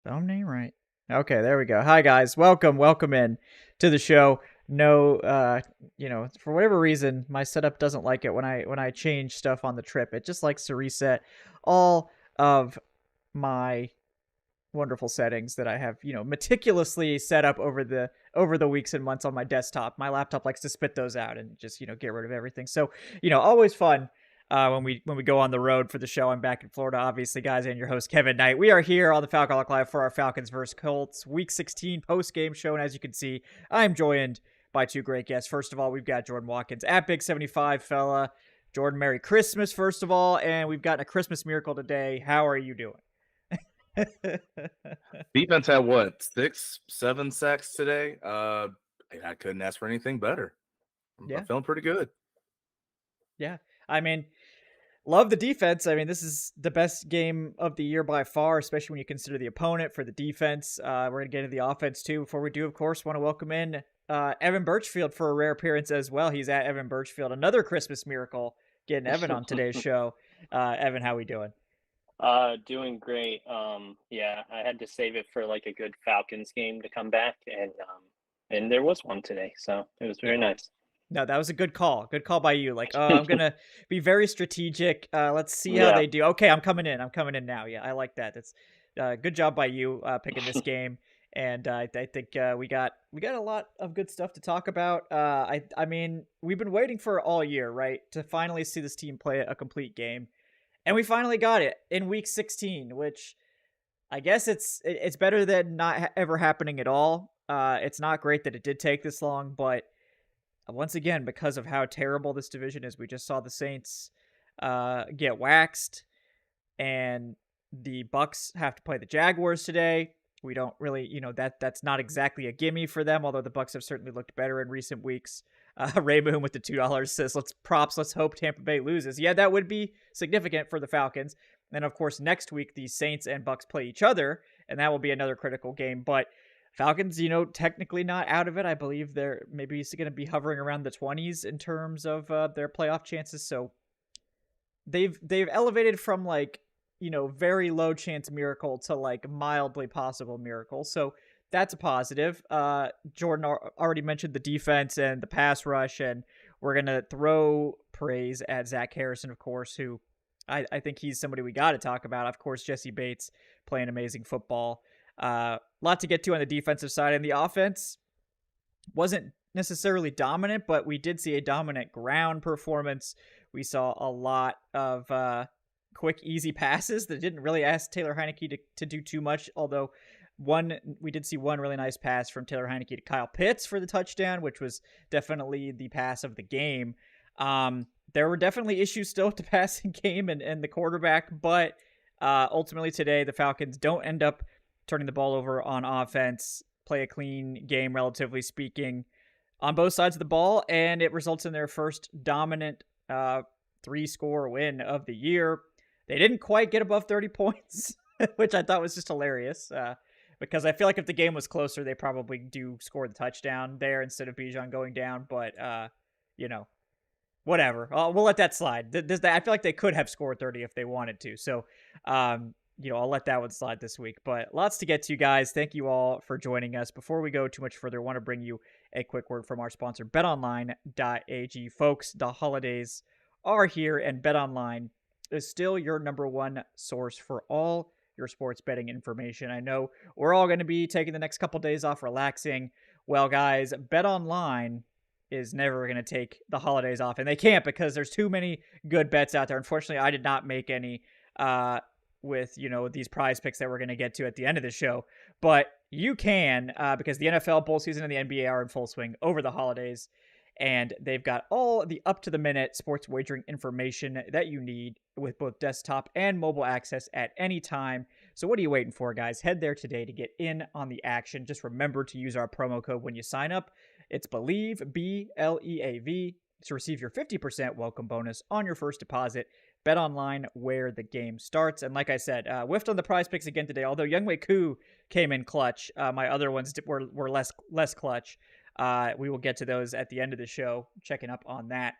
Thumbnail right. Okay, there we go. Hi guys, welcome in to the show. No, for whatever reason, my setup doesn't like it when I change stuff on the trip. It just likes to reset all of my wonderful settings that I have, meticulously set up over the weeks and months on my desktop. My laptop likes to spit those out and just, get rid of everything. So, always fun when we go on the road for the show. I'm back in Florida, obviously, guys, and your host Kevin Knight. We are here on the Falcon Live for our Falcons versus Colts Week 16 post game show, and as you can see, I'm joined by two great guests. First of all, we've got Jordan Watkins at Big 75 fella. Jordan, Merry Christmas, first of all, and we've gotten a Christmas miracle today. How are you doing? Defense had what, 6, 7 sacks today? I couldn't ask for anything better. I'm Yeah. feeling pretty good. Yeah. I mean, love the defense. I mean, this is the best game of the year by far, especially when you consider the opponent for the defense. We're going to get into the offense too. Before we do, of course, want to welcome in Evan Birchfield for a rare appearance as well. He's at Evan Birchfield. Another Christmas miracle getting Evan on today's show. Evan, how we doing? Doing great. Yeah, I had to save it for like a good Falcons game to come back, and there was one today, so it was very nice. No, that was a good call. Good call by you. Like, I'm gonna be very strategic. Let's see how Yeah. they do. Okay, I'm coming in. I'm coming in now. Yeah, I like that. That's good job by you picking this game. And I think we got a lot of good stuff to talk about. I mean, we've been waiting for all year, right, to finally see this team play a complete game, and we finally got it in Week 16, which I guess it's better than not ever happening at all. It's not great that it did take this long, but once again, because of how terrible this division is, we just saw the Saints get waxed, and the Bucks have to play the Jaguars today. We don't really, that's not exactly a gimme for them, although the Bucks have certainly looked better in recent weeks. Ray Moon with the $2 says, let's hope Tampa Bay loses. Yeah, that would be significant for the Falcons. And of course, next week, the Saints and Bucks play each other, and that will be another critical game. But Falcons, technically not out of it. I believe they're maybe going to be hovering around the 20s in terms of their playoff chances. So they've elevated from very low chance miracle to mildly possible miracle. So that's a positive. Jordan already mentioned the defense and the pass rush, and we're going to throw praise at Zach Harrison, of course, who I think he's somebody we got to talk about. Of course, Jesse Bates playing amazing football. Lot to get to on the defensive side, and the offense wasn't necessarily dominant, but we did see a dominant ground performance. We saw a lot of quick, easy passes that didn't really ask Taylor Heinicke to do too much, although we did see one really nice pass from Taylor Heinicke to Kyle Pitts for the touchdown, which was definitely the pass of the game. There were definitely issues still with the passing game and the quarterback, but ultimately today the Falcons don't end up turning the ball over on offense, play a clean game, relatively speaking, on both sides of the ball, and it results in their first dominant 3-score win of the year. They didn't quite get above 30 points, which I thought was just hilarious, because I feel like if the game was closer, they probably do score the touchdown there instead of Bijan going down, but, whatever. We'll let that slide. I feel like they could have scored 30 if they wanted to, so I'll let that one slide this week. But lots to get to, guys. Thank you all for joining us. Before we go too much further, I want to bring you a quick word from our sponsor, betonline.ag. Folks, the holidays are here, and BetOnline is still your number one source for all your sports betting information. I know we're all going to be taking the next couple days off relaxing. Well, guys, BetOnline is never going to take the holidays off, and they can't because there's too many good bets out there. Unfortunately, I did not make any with these prize picks that we're going to get to at the end of the show, but you can because the NFL bowl season and the NBA are in full swing over the holidays, and they've got all the up to the minute sports wagering information that you need with both desktop and mobile access at any time. So what are you waiting for, guys? Head there today to get in on the action. Just remember to use our promo code when you sign up. It's Believe, BLEAV, to receive your 50% welcome bonus on your first deposit. Bet online where the game starts. And like I said, whiffed on the prize picks again today, although Younghoe Koo came in clutch. My other ones were less clutch. We will get to those at the end of the show, checking up on that.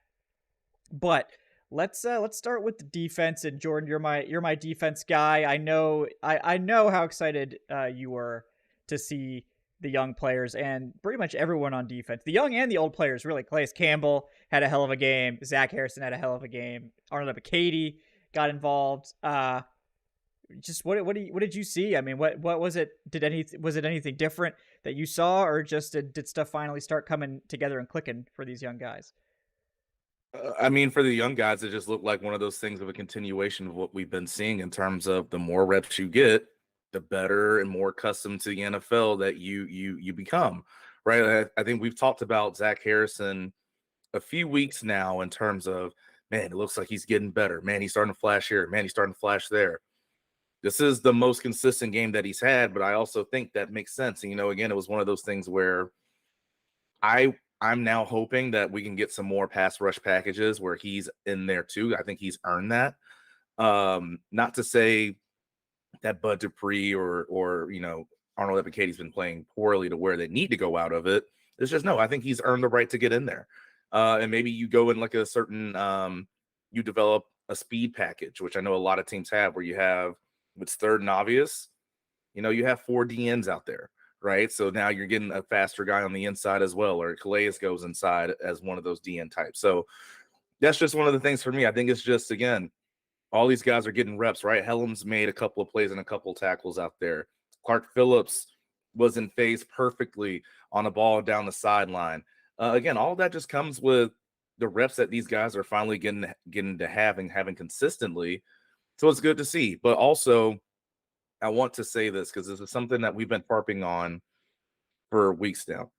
But Let's start with the defense. And Jordan, you're my defense guy. I know how excited you were to see the young players and pretty much everyone on defense. The young and the old players really. Calais Campbell had a hell of a game. Zach Harrison had a hell of a game. Arnold Ebiketie got involved. Just what did you see? I mean, what was it? Was it anything different that you saw, or just did stuff finally start coming together and clicking for these young guys? I mean, for the young guys, it just looked like one of those things of a continuation of what we've been seeing in terms of the more reps you get, the better and more accustomed to the NFL that you become, right? I think we've talked about Zach Harrison a few weeks now in terms of, man, it looks like he's getting better. Man, he's starting to flash here. Man, he's starting to flash there. This is the most consistent game that he's had, but I also think that makes sense. And, again, it was one of those things where I'm now hoping that we can get some more pass rush packages where he's in there too. I think he's earned that. Not to say that Bud Dupree or Arnold Ebiketie's been playing poorly to where they need to go out of it. It's just no, I think he's earned the right to get in there. And maybe you go in like a certain you develop a speed package, which I know a lot of teams have, where you have what's third and obvious, you have 4 DNs out there. Right. So now you're getting a faster guy on the inside as well, or Calais goes inside as one of those DN types. So that's just one of the things for me. I think it's just, again, all these guys are getting reps, right? Helms made a couple of plays and a couple of tackles out there. Clark Phillips was in phase perfectly on a ball down the sideline. Again, all that just comes with the reps that these guys are finally getting to having consistently. So it's good to see. But also, I want to say this because this is something that we've been harping on for weeks now.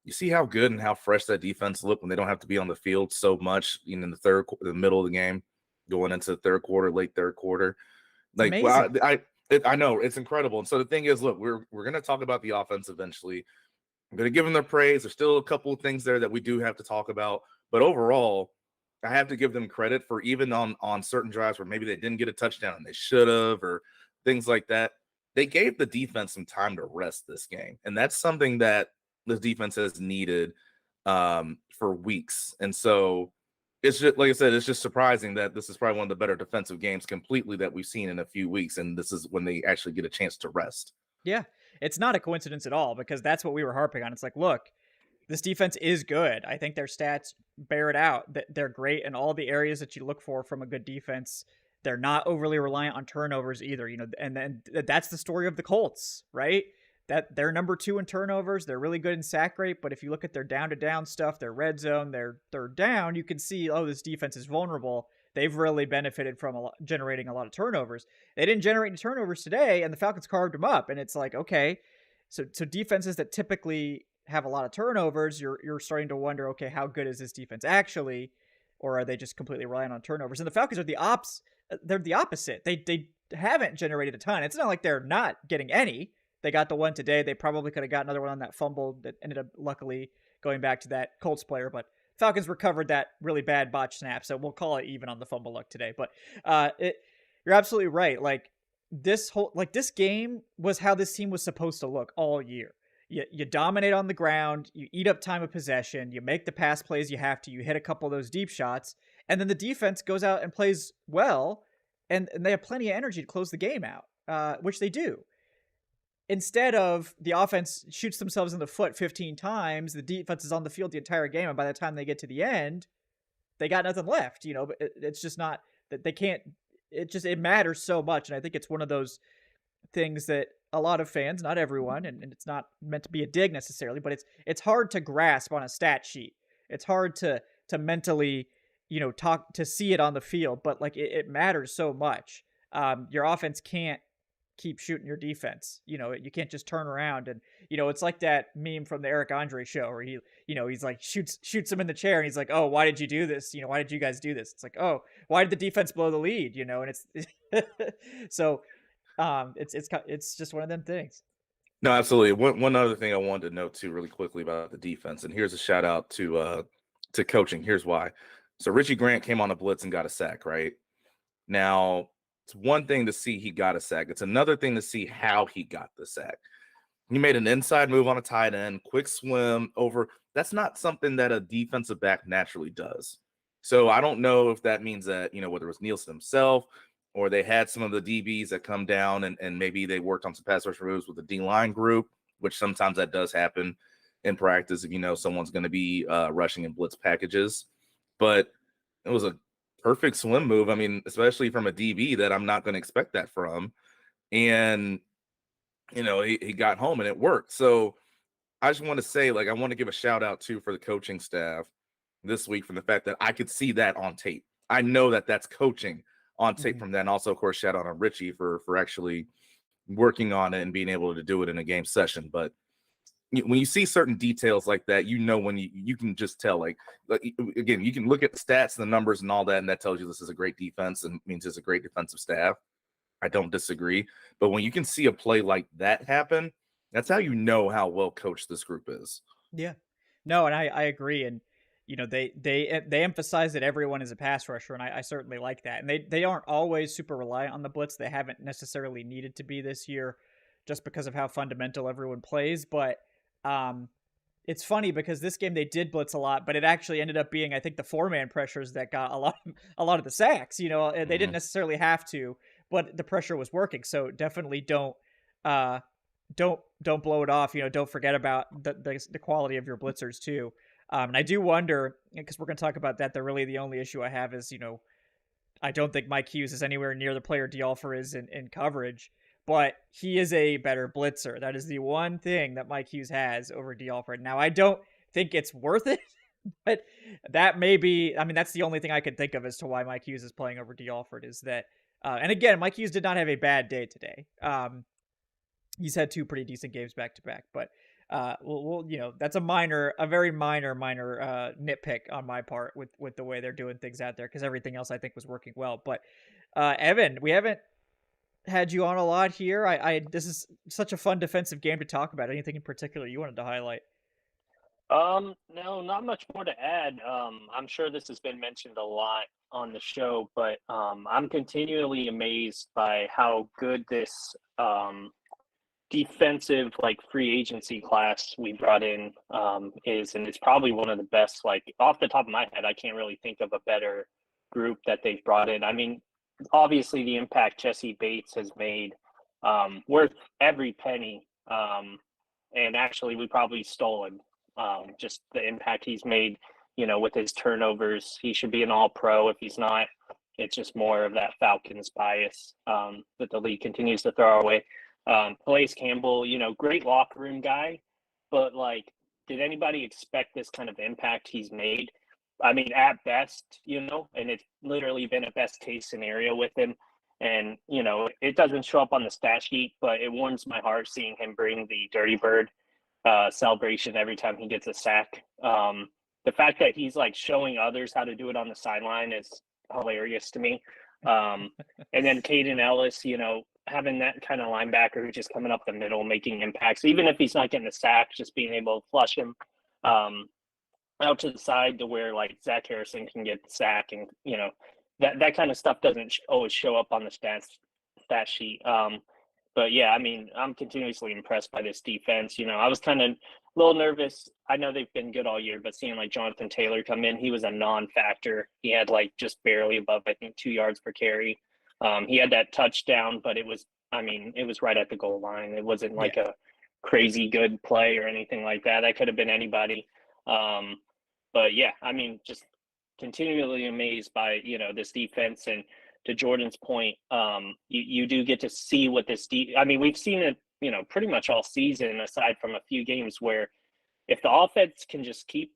You see how good and how fresh that defense look when they don't have to be on the field so much in the middle of the game, going into the third quarter, late third quarter. It's amazing. I know it's incredible. And so the thing is, look, we're going to talk about the offense eventually. I'm going to give them their praise. There's still a couple of things there that we do have to talk about, but overall, I have to give them credit for even on certain drives where maybe they didn't get a touchdown and they should have, or things like that. They gave the defense some time to rest this game. And that's something that the defense has needed for weeks. And so it's just, like I said, it's just surprising that this is probably one of the better defensive games completely that we've seen in a few weeks. And this is when they actually get a chance to rest. Yeah, it's not a coincidence at all, because that's what we were harping on. It's like, look, this defense is good. I think their stats bear it out. That they're great in all the areas that you look for from a good defense. They're not overly reliant on turnovers either, and then that's the story of the Colts, right? That they're number 2 in turnovers. They're really good in sack rate, but if you look at their down to down stuff, their red zone, their third down, you can see, oh, this defense is vulnerable. They've really benefited from generating a lot of turnovers. They didn't generate any turnovers today, and the Falcons carved them up. And it's like, okay, so defenses that typically have a lot of turnovers, you're starting to wonder, okay, how good is this defense actually, or are they just completely reliant on turnovers? And the Falcons are the ops. They're the opposite. They haven't generated a ton. It's not like they're not getting any. They got the one today. They probably could have got another one on that fumble that ended up luckily going back to that Colts player, but Falcons recovered that really bad botch snap, so we'll call it even on the fumble luck today. But you're absolutely right. Like this game was how this team was supposed to look all year. You dominate on the ground, you eat up time of possession, you make the pass plays you have to, you hit a couple of those deep shots, and then the defense goes out and plays well, and they have plenty of energy to close the game out, which they do. Instead of the offense shoots themselves in the foot 15 times, the defense is on the field the entire game, and by the time they get to the end, they got nothing left, but it's just not that they can't. It matters so much, and I think it's one of those things that a lot of fans, not everyone, and it's not meant to be a dig necessarily, but it's hard to grasp on a stat sheet. It's hard to mentally, talk to see it on the field, but like it matters so much. Your offense can't keep shooting your defense. You can't just turn around and, it's like that meme from the Eric Andre show where he's like shoots him in the chair and he's like, oh, why did you do this? Why did you guys do this? It's like, oh, why did the defense blow the lead? And it's so it's just one of them things. No, absolutely. One other thing I wanted to note too, really quickly about the defense, and here's a shout out to coaching. Here's why. So Richie Grant came on a blitz and got a sack, right? Now, it's one thing to see he got a sack. It's another thing to see how he got the sack. He made an inside move on a tight end, quick swim over. That's not something that a defensive back naturally does. So I don't know if that means that, whether it was Nielsen himself or they had some of the DBs that come down and maybe they worked on some pass rush moves with the D-line group, which sometimes that does happen in practice if someone's going to be rushing in blitz packages. But it was a perfect swim move. I mean, especially from a DB that I'm not going to expect that from. And, he got home and it worked. So I just want to say, I want to give a shout out too for the coaching staff this week from the fact that I could see that on tape. I know that that's coaching on tape from that. And also, of course, shout out on Richie for actually working on it and being able to do it in a game session. But when you see certain details like that, when you can just tell, again, you can look at the stats, the numbers and all that, and that tells you this is a great defense and means it's a great defensive staff. I don't disagree. But when you can see a play like that happen, that's how you know how well coached this group is. Yeah. No, and I agree. And they emphasize that everyone is a pass rusher, and I certainly like that. And they aren't always super reliant on the blitz. They haven't necessarily needed to be this year just because of how fundamental everyone plays. But it's funny because this game they did blitz a lot, but it actually ended up being, I think, the 4-man pressures that got a lot of the sacks. They didn't necessarily have to, but the pressure was working. So definitely don't blow it off. Don't forget about the quality of your blitzers too. And I do wonder, because we're going to talk about that. Really, the only issue I have is, I don't think Mike Hughes is anywhere near the player D'Alford is in coverage, but he is a better blitzer. That is the one thing that Mike Hughes has over D'Alford. Now, I don't think it's worth it, but that may be, that's the only thing I could think of as to why Mike Hughes is playing over D'Alford is that, and again, Mike Hughes did not have a bad day today. He's had 2 pretty decent games back to back, but that's a very minor nitpick on my part with the way they're doing things out there, because everything else I think was working well. But Evan, we haven't had you on a lot here. This is such a fun defensive game to talk about. Anything in particular you wanted to highlight? No, not much more to add. I'm sure this has been mentioned a lot on the show, but I'm continually amazed by how good this defensive free agency class we brought in is, and it's probably one of the best. Off the top of my head, I can't really think of a better group that they've brought in. Obviously the impact Jesse Bates has made, worth every penny, and actually we probably stole him. Just the impact he's made, with his turnovers. He should be an all-pro. If he's not, it's just more of that Falcons bias that the league continues to throw our way. Calais Campbell, great locker room guy, but did anybody expect this kind of impact he's made? At best, and it's literally been a best case scenario with him. And, it doesn't show up on the stat sheet, but it warms my heart seeing him bring the Dirty Bird celebration every time he gets a sack. The fact that he's showing others how to do it on the sideline is hilarious to me. And then Caden Ellis, having that kind of linebacker who's just coming up the middle, making impacts, even if he's not getting the sack, just being able to flush him out to the side to where Zach Harrison can get the sack, and that kind of stuff doesn't always show up on the stat sheet. But yeah, I'm continuously impressed by this defense. I was kind of a little nervous. I know they've been good all year, but seeing Jonathan Taylor come in, he was a non-factor. He had just barely above, I think, 2 yards per carry. He had that touchdown, but it was right at the goal line. It wasn't a crazy good play or anything like that. That could have been anybody. But yeah, just continually amazed by, this defense. And to Jordan's point, you do get to see what this we've seen it, pretty much all season, aside from a few games where if the offense can just keep,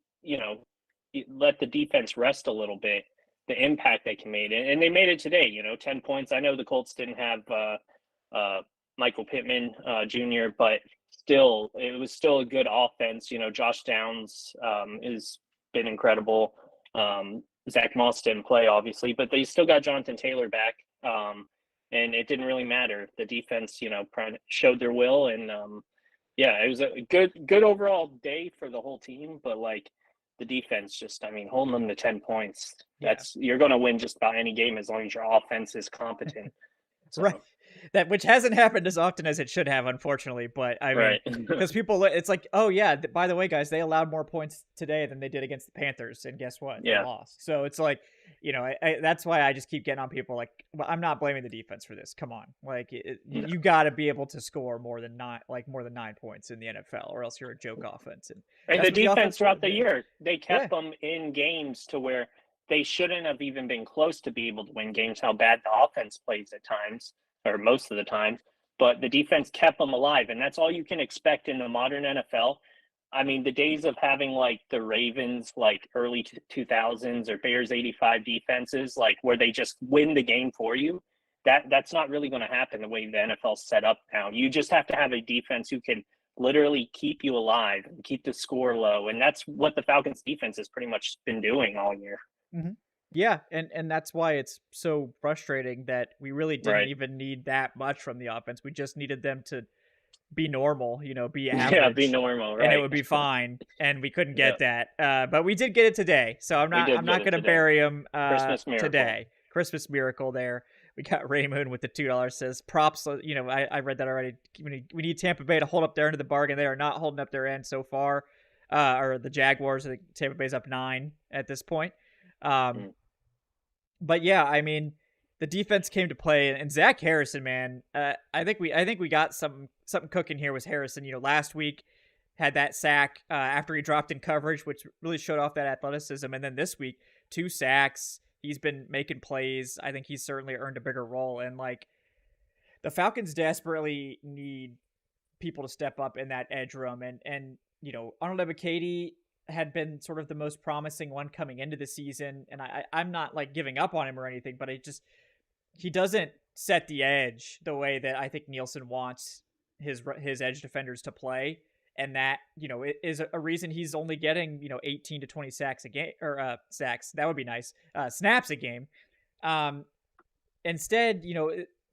let the defense rest a little bit, the impact they can make. And they made it today, 10 points. I know the Colts didn't have Michael Pittman Jr., but still, it was still a good offense. Josh Downs has been incredible. Zach Moss didn't play, obviously, but they still got Jonathan Taylor back. And it didn't really matter. The defense, showed their will. And it was a good overall day for the whole team. But the defense just, holding them to 10 points, you're going to win just about any game as long as your offense is competent. So. Right. that which hasn't happened as often as it should have, unfortunately. But I mean, Right. because people, it's like, oh yeah, by the way, guys, they allowed more points today than they did against the Panthers, and guess what? They Yeah. lost. So it's like, that's why I just keep getting on people. Like, well, I'm not blaming the defense for this. Come on, like you got to be able to score more than 9 points in the NFL, or else you're a joke offense. And That's the what the defense offense throughout did. the Yeah. year, they Yeah. kept them in games to where they shouldn't have even been close to be able to win games. How bad the offense plays at times, or most of the time, but the defense kept them alive, and that's all you can expect in the modern NFL. I mean, the days of having like the Ravens, like early 2000s, or Bears '85 defenses, like where they just win the game for you, that's not really going to happen the way the NFL's set up now. You just have to have a defense who can literally keep you alive and keep the score low, and that's what the Falcons defense has pretty much been doing all year. Mhm. Yeah, and that's why it's so frustrating that we really didn't Right. even need that much from the offense. We just needed them to be normal, be Yeah, be average, normal, and it right? would be fine. And we couldn't Yeah, get that, but we did get it today. So I'm we not I'm did get not it gonna today. bury him Christmas miracle. today. Christmas miracle there. We got Raymond with the $2 says props. I read that already. We need Tampa Bay to hold up their end of the bargain. They are not holding up their end so far. Or the Jaguars. I think Tampa Bay's up 9 at this point. Um, Mm. but yeah, I mean, the defense came to play, and Zach Harrison, man, I think we got something cooking here with Harrison. Last week had that sack after he dropped in coverage, which really showed off that athleticism, and then this week 2 sacks. He's been making plays. I think he's certainly earned a bigger role, and like the Falcons desperately need people to step up in that edge room, and Arnold Ebiketie had been sort of the most promising one coming into the season, and I'm not like giving up on him or anything, but he doesn't set the edge the way that I think Nielsen wants his edge defenders to play, and that it is a reason he's only getting 18 to 20 sacks a game, or sacks, that would be nice, snaps a game. Instead,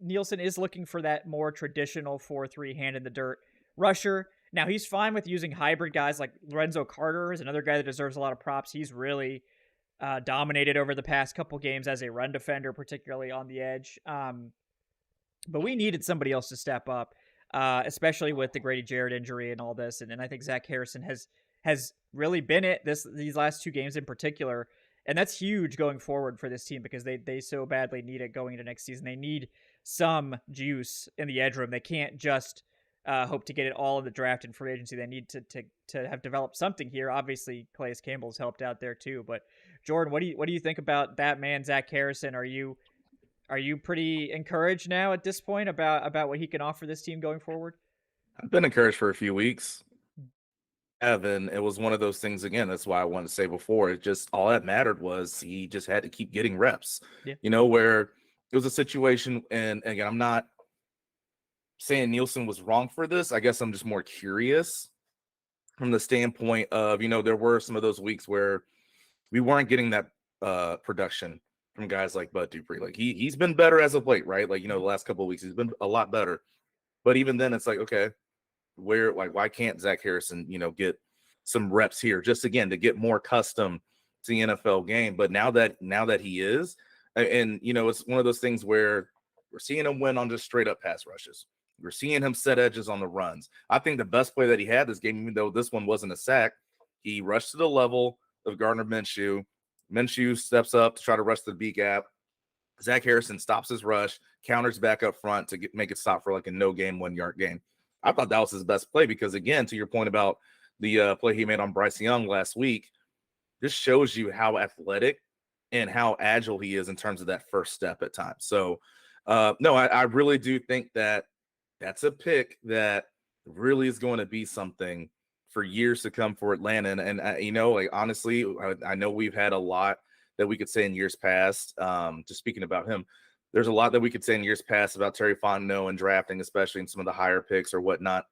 Nielsen is looking for that more traditional 4-3 hand in the dirt rusher. Now, he's fine with using hybrid guys. Like Lorenzo Carter is another guy that deserves a lot of props. He's really dominated over the past couple games as a run defender, particularly on the edge. But we needed somebody else to step up, especially with the Grady Jarrett injury and all this. And I think Zach Harrison has really been it these last 2 games in particular. And that's huge going forward for this team, because they so badly need it going into next season. They need some juice in the edge room. They can't just hope to get it all in the draft and free agency. They need to have developed something here. Obviously, Calais Campbell's helped out there too. But Jordan, what do you think about that man, Zach Harrison? Are you pretty encouraged now at this point about what he can offer this team going forward? I've been encouraged for a few weeks. Evan, it was one of those things again. That's why I wanted to say before. It just all that mattered was he just had to keep getting reps. Yeah. Where it was a situation, and again, I'm not saying Nielsen was wrong for this. I guess I'm just more curious from the standpoint of, there were some of those weeks where we weren't getting that production from guys like Bud Dupree. Like he's been better as of late, right? Like, the last couple of weeks he's been a lot better. But even then it's like, okay, why can't Zach Harrison, get some reps here just again to get more accustomed to the NFL game? But now that he is, and it's one of those things where we're seeing him win on just straight up pass rushes. We're seeing him set edges on the runs. I think the best play that he had this game, even though this one wasn't a sack, he rushed to the level of Gardner Minshew. Minshew steps up to try to rush the B gap. Zach Harrison stops his rush, counters back up front to make it stop for like a no game 1 yard gain. I thought that was his best play because, again, to your point about the play he made on Bryce Young last week, this shows you how athletic and how agile he is in terms of that first step at times. So, no, I really do think that that's a pick that really is going to be something for years to come for Atlanta. And like, honestly, I know we've had a lot that we could say in years past. Just speaking about him, there's a lot that we could say in years past about Terry Fontenot and drafting, especially in some of the higher picks or whatnot.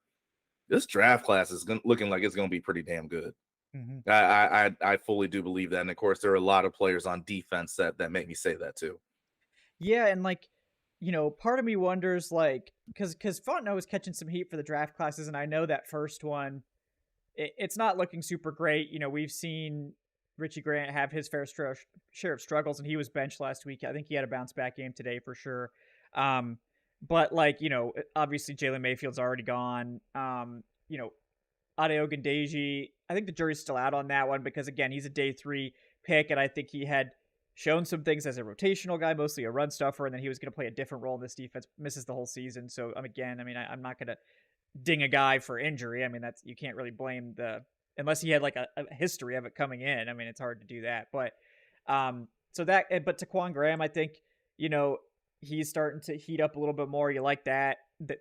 This draft class is looking like it's going to be pretty damn good. Mm-hmm. I fully do believe that. And of course, there are a lot of players on defense that make me say that too. Yeah, and like, part of me wonders, like, because Fontenot was catching some heat for the draft classes, and I know that first one, it's not looking super great. We've seen Richie Grant have his fair share of struggles, and he was benched last week. I think he had a bounce back game today for sure. But like, obviously Jalen Mayfield's already gone. Ade Ogundeji, I think the jury's still out on that one because again, he's a day 3 pick, and I think he had shown some things as a rotational guy, mostly a run stuffer, and then he was going to play a different role in this defense. Misses the whole season, so again, I'm not going to ding a guy for injury. I mean, that's you can't really blame the unless he had like a history of it coming in. I mean, it's hard to do that, but but Taquan Graham, I think he's starting to heat up a little bit more. You like that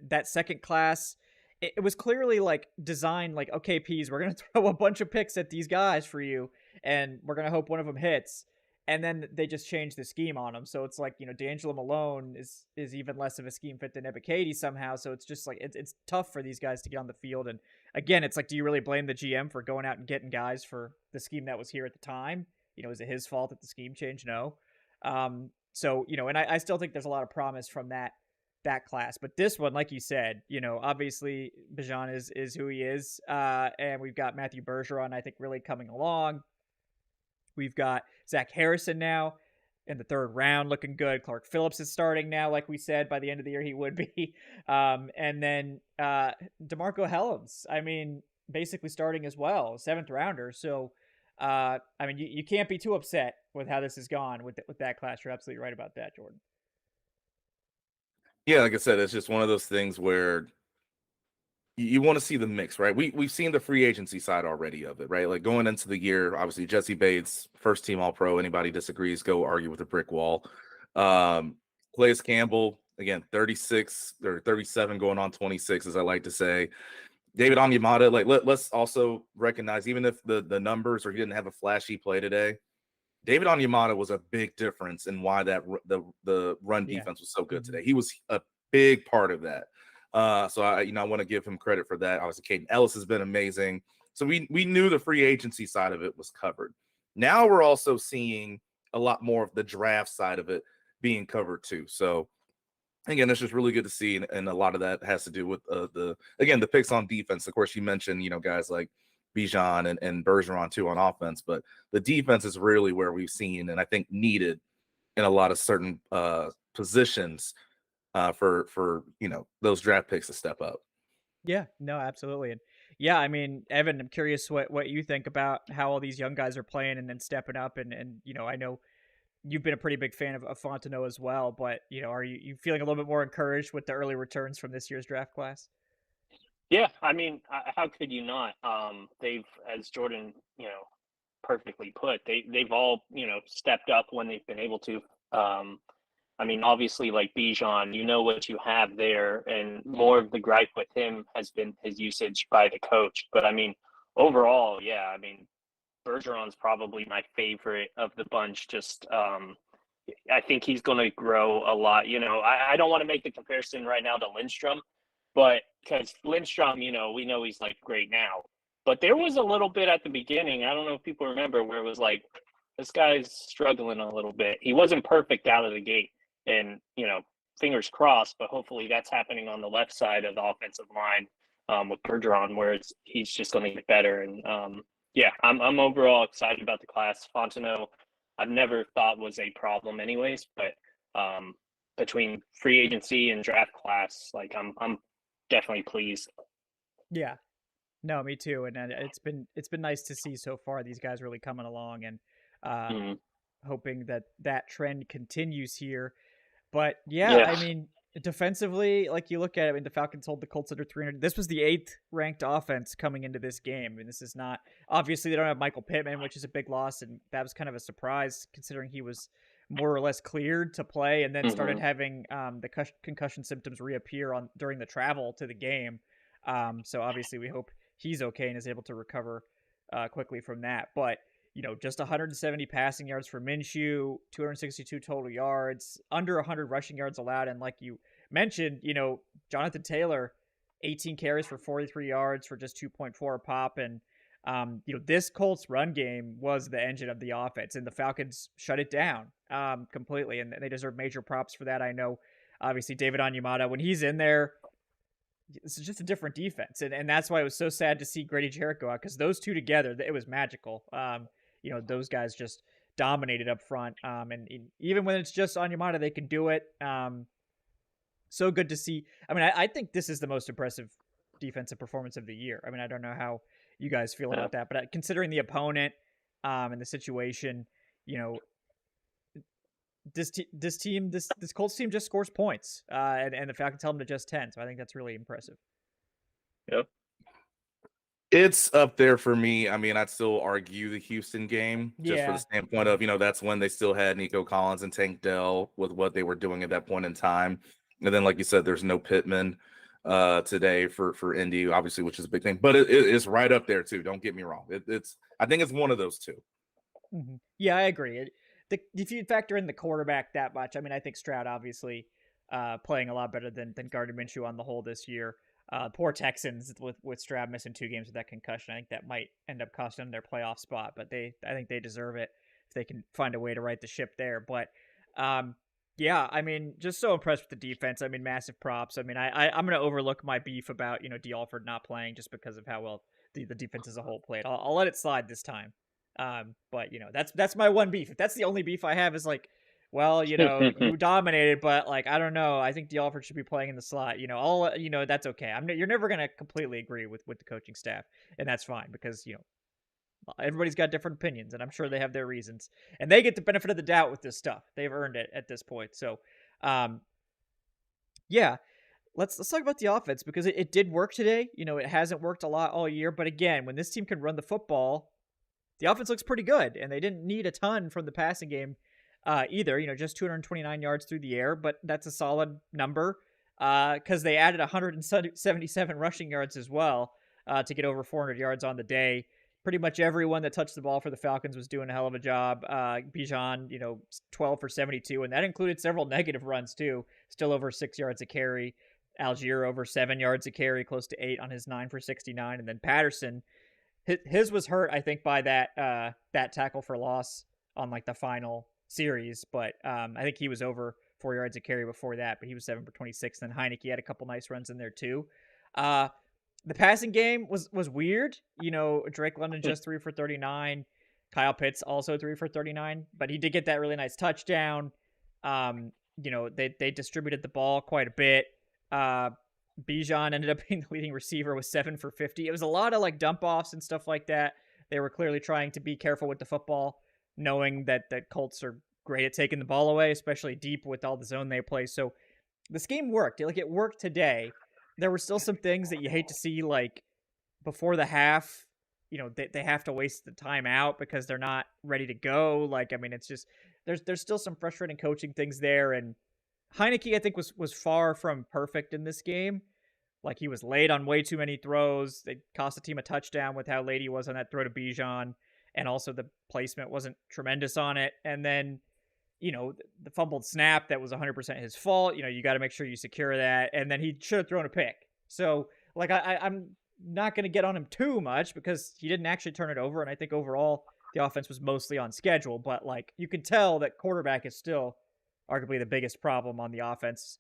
that second class. It was clearly like designed like, okay, Peas, we're gonna throw a bunch of picks at these guys for you, and we're gonna hope one of them hits. And then they just changed the scheme on him. So it's like, D'Angelo Malone is even less of a scheme fit than Ebiketie somehow. So it's just like it's tough for these guys to get on the field. And again, it's like, do you really blame the GM for going out and getting guys for the scheme that was here at the time? Is it his fault that the scheme changed? No. And I still think there's a lot of promise from that class. But this one, like you said, obviously Bijan is who he is. And we've got Matthew Bergeron, I think, really coming along. We've got Zach Harrison now in the 3rd round looking good. Clark Phillips is starting now, like we said, by the end of the year he would be. And then DeMarco Hellams, basically starting as well, 7th rounder. So, you can't be too upset with how this has gone with that class. You're absolutely right about that, Jordan. Yeah, like I said, it's just one of those things where you want to see the mix, right? We've seen the free agency side already of it, right? Like going into the year, obviously Jesse Bates, first team All Pro. Anybody disagrees, go argue with a brick wall. Calais Campbell, again, 36 or 37 going on 26, as I like to say. David Onyemata, like let's also recognize, even if the numbers or he didn't have a flashy play today, David Onyemata was a big difference in why the run defense was so good today. He was a big part of that. So I want to give him credit for that. Obviously, Caden Ellis has been amazing. So we knew the free agency side of it was covered. Now we're also seeing a lot more of the draft side of it being covered too. So again, it's just really good to see, and a lot of that has to do with the picks on defense. Of course, you mentioned guys like Bijan and Bergeron too on offense, but the defense is really where we've seen, and I think needed in a lot of certain positions for those draft picks to step up. Yeah, no, absolutely. And yeah, Evan, I'm curious what you think about how all these young guys are playing and then stepping up. And I know you've been a pretty big fan of Fontenot as well, but are you feeling a little bit more encouraged with the early returns from this year's draft class? Yeah, how could you not? They've, as Jordan, perfectly put, they've all, stepped up when they've been able to. Obviously, like Bijan, what you have there, and more of the gripe with him has been his usage by the coach. But overall, yeah, Bergeron's probably my favorite of the bunch. Just, I think he's going to grow a lot. I don't want to make the comparison right now to Lindstrom, but because Lindstrom, we know he's like great now. But there was a little bit at the beginning, I don't know if people remember, where it was like, this guy's struggling a little bit. He wasn't perfect out of the gate. And, fingers crossed, but hopefully that's happening on the left side of the offensive line with Bergeron, where he's just going to get better. And yeah, I'm overall excited about the class. Fontenot, I've never thought was a problem anyways, but between free agency and draft class, like I'm definitely pleased. Yeah, no, me too. And it's been nice to see so far these guys really coming along, and hoping that trend continues here. But yeah, defensively, like you look at it, the Falcons hold the Colts under 300. This was the 8th ranked offense coming into this game. This is not, obviously they don't have Michael Pittman, which is a big loss, and that was kind of a surprise considering he was more or less cleared to play, and then started having the concussion symptoms reappear during the travel to the game. So obviously we hope he's okay and is able to recover quickly from that. But just 170 passing yards for Minshew, 262 total yards, under 100 rushing yards allowed. And like you mentioned, Jonathan Taylor, 18 carries for 43 yards for just 2.4 a pop. And, this Colts run game was the engine of the offense, and the Falcons shut it down completely. And they deserve major props for that. I know, obviously, David Onyemata, when he's in there, it's just a different defense. And that's why it was so sad to see Grady Jarrett go out, because those two together, it was magical. Those guys just dominated up front. And even when it's just Onyemata, they can do it. so good to see. I mean, I think this is the most impressive defensive performance of the year. I mean, I don't know how you guys feel Yeah. about that, but considering the opponent and the situation, you know, this Colts team just scores points, and the Falcons held them to just 10. So I think that's really impressive. Yep. It's up there for me. I mean, I'd still argue the Houston game just for the Yeah. standpoint of, that's when they still had Nico Collins and Tank Dell with what they were doing at that point in time. And then, like you said, there's no Pittman today for Indy, obviously, which is a big thing. But it's right up there, too. Don't get me wrong. I think it's one of those two. Mm-hmm. Yeah, I agree. If you factor in the quarterback that much, I mean, I think Stroud obviously playing a lot better than Gardner Minshew on the whole this year. Poor Texans with Stroud missing 2 games with that concussion. I think that might end up costing them their playoff spot, but I think they deserve it if they can find a way to right the ship there. But yeah, I mean, just so impressed with the defense. I mean, massive props. I mean, I'm going to overlook my beef about D. Alford not playing just because of how well the defense as a whole played. I'll let it slide this time. But that's my one beef. If that's the only beef I have is like, well, you dominated, but like I don't know. I think Alford should be playing in the slot. That's okay. You're never gonna completely agree with the coaching staff, and that's fine because everybody's got different opinions, and I'm sure they have their reasons, and they get the benefit of the doubt with this stuff. They've earned it at this point. So, yeah. Let's talk about the offense because it did work today. It hasn't worked a lot all year, but again, when this team can run the football, the offense looks pretty good, and they didn't need a ton from the passing game either. Just 229 yards through the air, but that's a solid number because they added 177 rushing yards as well to get over 400 yards on the day. Pretty much everyone that touched the ball for the Falcons was doing a hell of a job. Bijan, 12 for 72, and that included several negative runs too. Still over 6 yards a carry. Algier over 7 yards a carry, close to 8 on his 9 for 69, and then Patterson. His was hurt, I think, by that tackle for loss on like the final series, but I think he was over 4 yards a carry before that, but he was 7 for 26. Then Heineke had a couple nice runs in there too. The passing game was weird. Drake London just 3 for 39. Kyle Pitts also 3 for 39, but he did get that really nice touchdown. They distributed the ball quite a bit. Bijan ended up being the leading receiver with 7 for 50. It was a lot of like dump offs and stuff like that. They were clearly trying to be careful with the football, knowing that the Colts are great at taking the ball away, especially deep with all the zone they play. So this game worked. It worked today. There were still some things that you hate to see, like before the half, they have to waste the time out because they're not ready to go. Like, I mean, it's just there's still some frustrating coaching things there, and Heineke, I think, was far from perfect in this game. Like, he was late on way too many throws. They cost the team a touchdown with how late he was on that throw to Bijan, and also the placement wasn't tremendous on it. And then, the fumbled snap, that was 100% his fault. You got to make sure you secure that. And then he should have thrown a pick. So, like, I'm not going to get on him too much because he didn't actually turn it over, and I think overall the offense was mostly on schedule. But, like, you can tell that quarterback is still arguably the biggest problem on the offense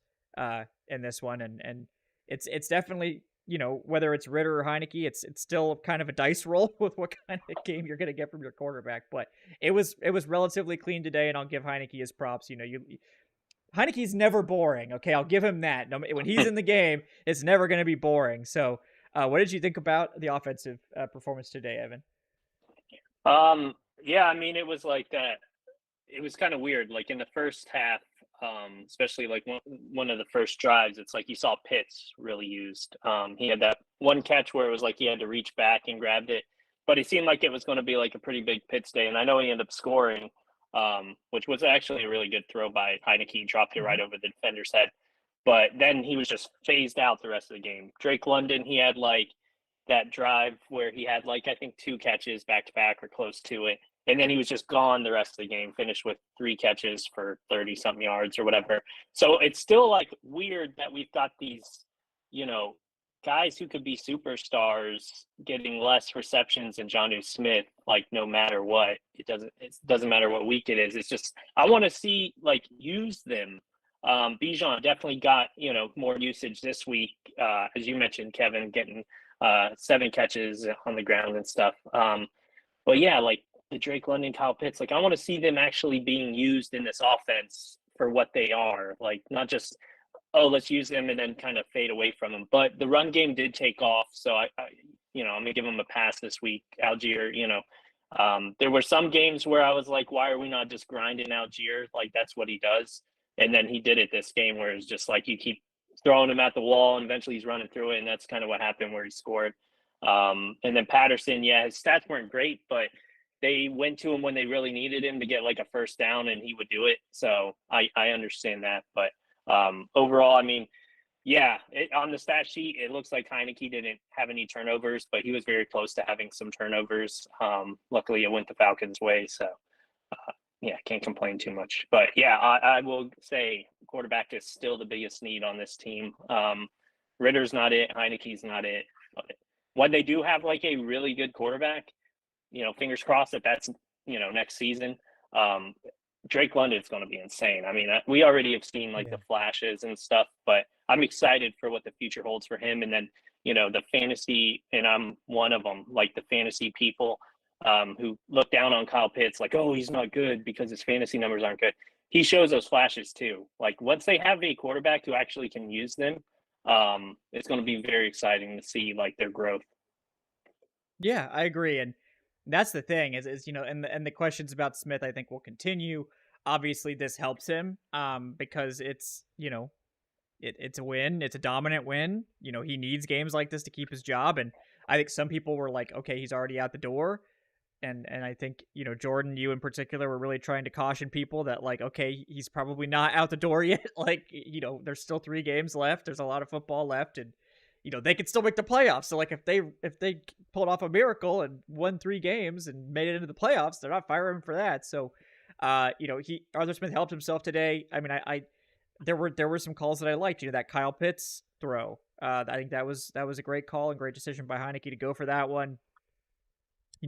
in this one, and it's definitely whether it's Ritter or Heineke, it's still kind of a dice roll with what kind of game you're going to get from your quarterback. But it was relatively clean today, and I'll give Heineke his props. Heineke's never boring. Okay, I'll give him that. When he's in the game, it's never going to be boring. So, what did you think about the offensive performance today, Evan? Yeah, I mean, it was like that. It was kind of weird. Like in the first half, especially like one of the first drives, it's like you saw Pitts really used. He had that one catch where it was like he had to reach back and grabbed it, but it seemed like it was going to be like a pretty big Pitts day. And I know he ended up scoring, which was actually a really good throw by Heineke. He dropped it right over the defender's head. But then he was just phased out the rest of the game. Drake London, he had like that drive where he had like, I think 2 catches back to back or close to it. And then he was just gone the rest of the game, finished with 3 catches for 30-something yards or whatever. So it's still like weird that we've got these, guys who could be superstars getting less receptions than Jonnu Smith, like no matter what. It doesn't matter what week it is. It's just I want to see like use them. Bijan definitely got, more usage this week, as you mentioned, Kevin, getting 7 catches on the ground and stuff. But yeah, like the Drake London, Kyle Pitts, like I want to see them actually being used in this offense for what they are, like not just let's use him and then kind of fade away from him. But the run game did take off, so I'm gonna give him a pass this week. Algier, there were some games where I was like, why are we not just grinding Algier? Like that's what he does. And then he did it this game where it's just like you keep throwing him at the wall and eventually he's running through it. And that's kind of what happened where he scored. And then Patterson, yeah, his stats weren't great, but they went to him when they really needed him to get like a first down and he would do it. So I understand that. But overall, I mean, yeah, on the stat sheet, it looks like Heineke didn't have any turnovers, but he was very close to having some turnovers. Luckily, it went the Falcons' way, so yeah, can't complain too much. But yeah, I will say quarterback is still the biggest need on this team. Ritter's not it. Heineke's not it. But when they do have like a really good quarterback, fingers crossed that's next season. Drake London's going to be insane. I mean, we already have seen like the flashes and stuff, but I'm excited for what the future holds for him. And then, the fantasy, and I'm one of them, like the fantasy people who look down on Kyle Pitts, like, oh, he's not good because his fantasy numbers aren't good. He shows those flashes too. Like once they have a quarterback who actually can use them, it's going to be very exciting to see like their growth. Yeah, I agree. And that's the thing is and the questions about Smith I think will continue. Obviously this helps him because it's it's a win, it's a dominant win. He needs games like this to keep his job, and I think some people were like, okay, he's already out the door. And I think Jordan, you in particular, were really trying to caution people that like, okay, he's probably not out the door yet. Like there's still 3 games left, there's a lot of football left, and they could still make the playoffs. So like if they pulled off a miracle and won 3 games and made it into the playoffs, they're not firing him for that. So, Arthur Smith helped himself today. I mean, there were some calls that I liked. That Kyle Pitts throw. I think that was a great call and great decision by Heineke to go for that one.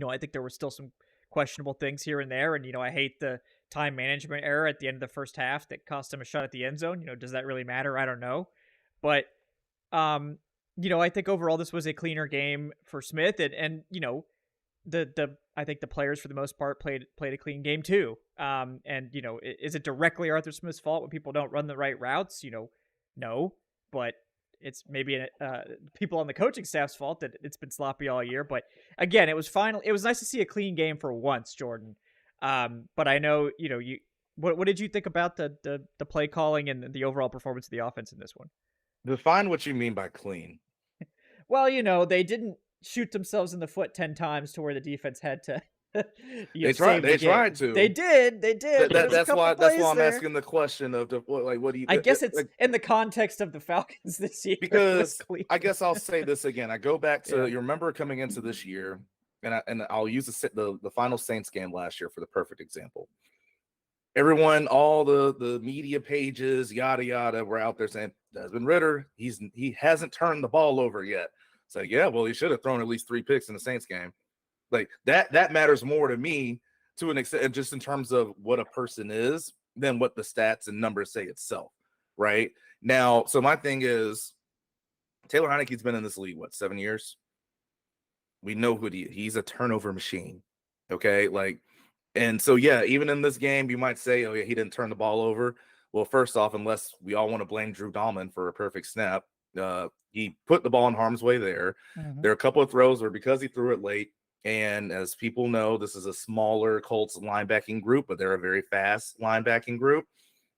I think there were still some questionable things here and there, and I hate the time management error at the end of the first half that cost him a shot at the end zone. Does that really matter? I don't know, but I think overall this was a cleaner game for Smith, and I think the players for the most part played a clean game too. And is it directly Arthur Smith's fault when people don't run the right routes? No, but it's maybe people on the coaching staff's fault that it's been sloppy all year. But again, it was nice to see a clean game for once, Jordan. But I know what did you think about the play calling and the overall performance of the offense in this one? Define what you mean by clean. Well, they didn't shoot themselves in the foot 10 times to where the defense had to. They tried to. They did. That's why I'm asking the question of what do you? I guess it's in the context of the Falcons this year. Because I guess I'll say this again. I go back to you remember coming into this year, and I'll use the final Saints game last year for the perfect example. Everyone, all the media pages, yada yada, were out there saying Desmond Ridder, he hasn't turned the ball over yet. It's like, yeah, well, he should have thrown at least 3 picks in the Saints game. Like that matters more to me to an extent, just in terms of what a person is than what the stats and numbers say itself. Right now, so my thing is, Taylor Heineke's been in this league 7 years. We know who he's a turnover machine. Okay, and so yeah, even in this game, you might say, oh yeah, he didn't turn the ball over. Well, first off, unless we all want to blame Drew Dahlman for a perfect snap, he put the ball in harm's way there. Mm-hmm. There are a couple of throws where because he threw it late, and as people know, this is a smaller Colts linebacking group, but they're a very fast linebacking group.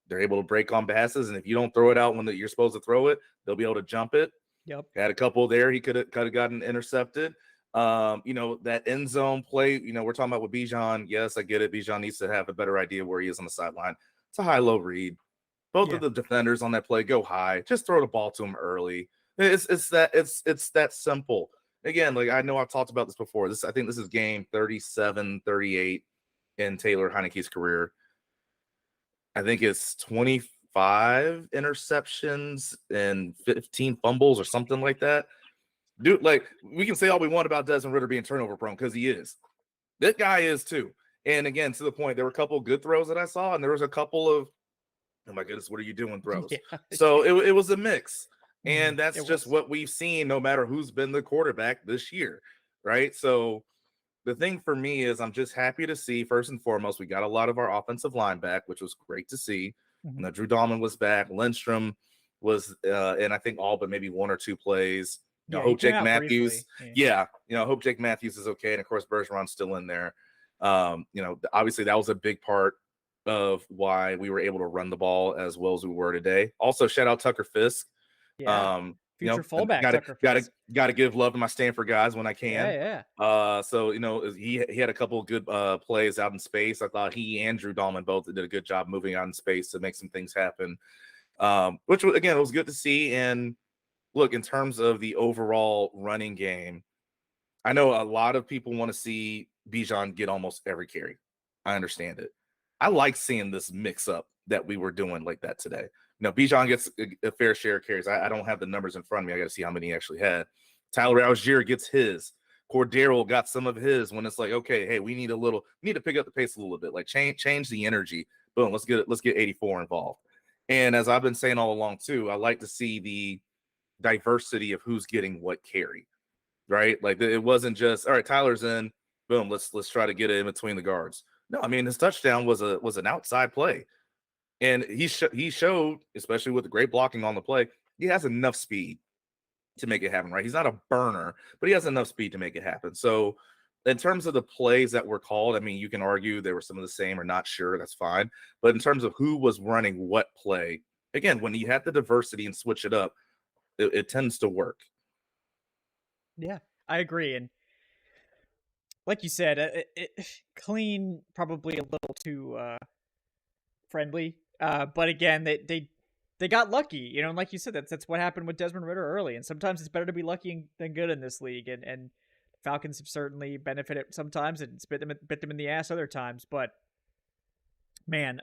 They're able to break on passes, and if you don't throw it out when you're supposed to throw it, they'll be able to jump it. Yep. Had a couple there. He could have gotten intercepted. That end zone play, we're talking about with Bijan. Yes, I get it. Bijan needs to have a better idea where he is on the sideline. It's a high-low read. Both of the defenders on that play go high. Just throw the ball to him early. It's that simple. Again, I know I've talked about this before. I think this is game 37, 38 in Taylor Heineke's career. I think it's 25 interceptions and 15 fumbles or something like that. Dude, we can say all we want about Desmond Ridder being turnover prone because he is. That guy is too. And again, to the point, there were a couple of good throws that I saw, and there was a couple of, oh my goodness, what are you doing throws? Yeah. So it was a mix. And that's just what we've seen no matter who's been the quarterback this year, right? So the thing for me is I'm just happy to see, first and foremost, we got a lot of our offensive line back, which was great to see. Mm-hmm. Drew Dahlman was back. Lindstrom, and I think all but maybe one or two plays. Yeah, he Hope came Jake out Matthews. briefly. Yeah, hope Jake Matthews is okay, and of course Bergeron's still in there. Obviously that was a big part of why we were able to run the ball as well as we were today. Also, shout out Tucker Fisk. Yeah. Future fullback Tucker Fisk. Gotta give love to my Stanford guys when I can. Yeah. So he had a couple of good plays out in space. I thought he and Drew Dahlman both did a good job moving out in space to make some things happen. Which again, it was good to see. And look, in terms of the overall running game, I know a lot of people want to see Bijan get almost every carry. I understand it. I like seeing this mix up that we were doing like that today. Bijan gets a fair share of carries. I don't have the numbers in front of me. I got to see how many he actually had. Tyler Algier gets his. Cordero got some of his when it's like, okay, hey, we need to pick up the pace a little bit. Like change the energy. Boom, let's get 84 involved. And as I've been saying all along too, I like to see the diversity of who's getting what carry. Right? Like it wasn't just, all right, Tyler's in, boom, let's try to get it in between the guards. No, I mean his touchdown was an outside play. And he showed, especially with the great blocking on the play, he has enough speed to make it happen, right? He's not a burner, but he has enough speed to make it happen. So in terms of the plays that were called, I mean, you can argue there were some of the same or not sure, that's fine. But in terms of who was running what play, again, when you have the diversity and switch it up, it tends to work. Yeah, I agree. And like you said, clean, probably a little too friendly. But again, they got lucky, and like you said, that's what happened with Desmond Ridder early. And sometimes it's better to be lucky than good in this league. And Falcons have certainly benefited sometimes and bit them in the ass other times. But man,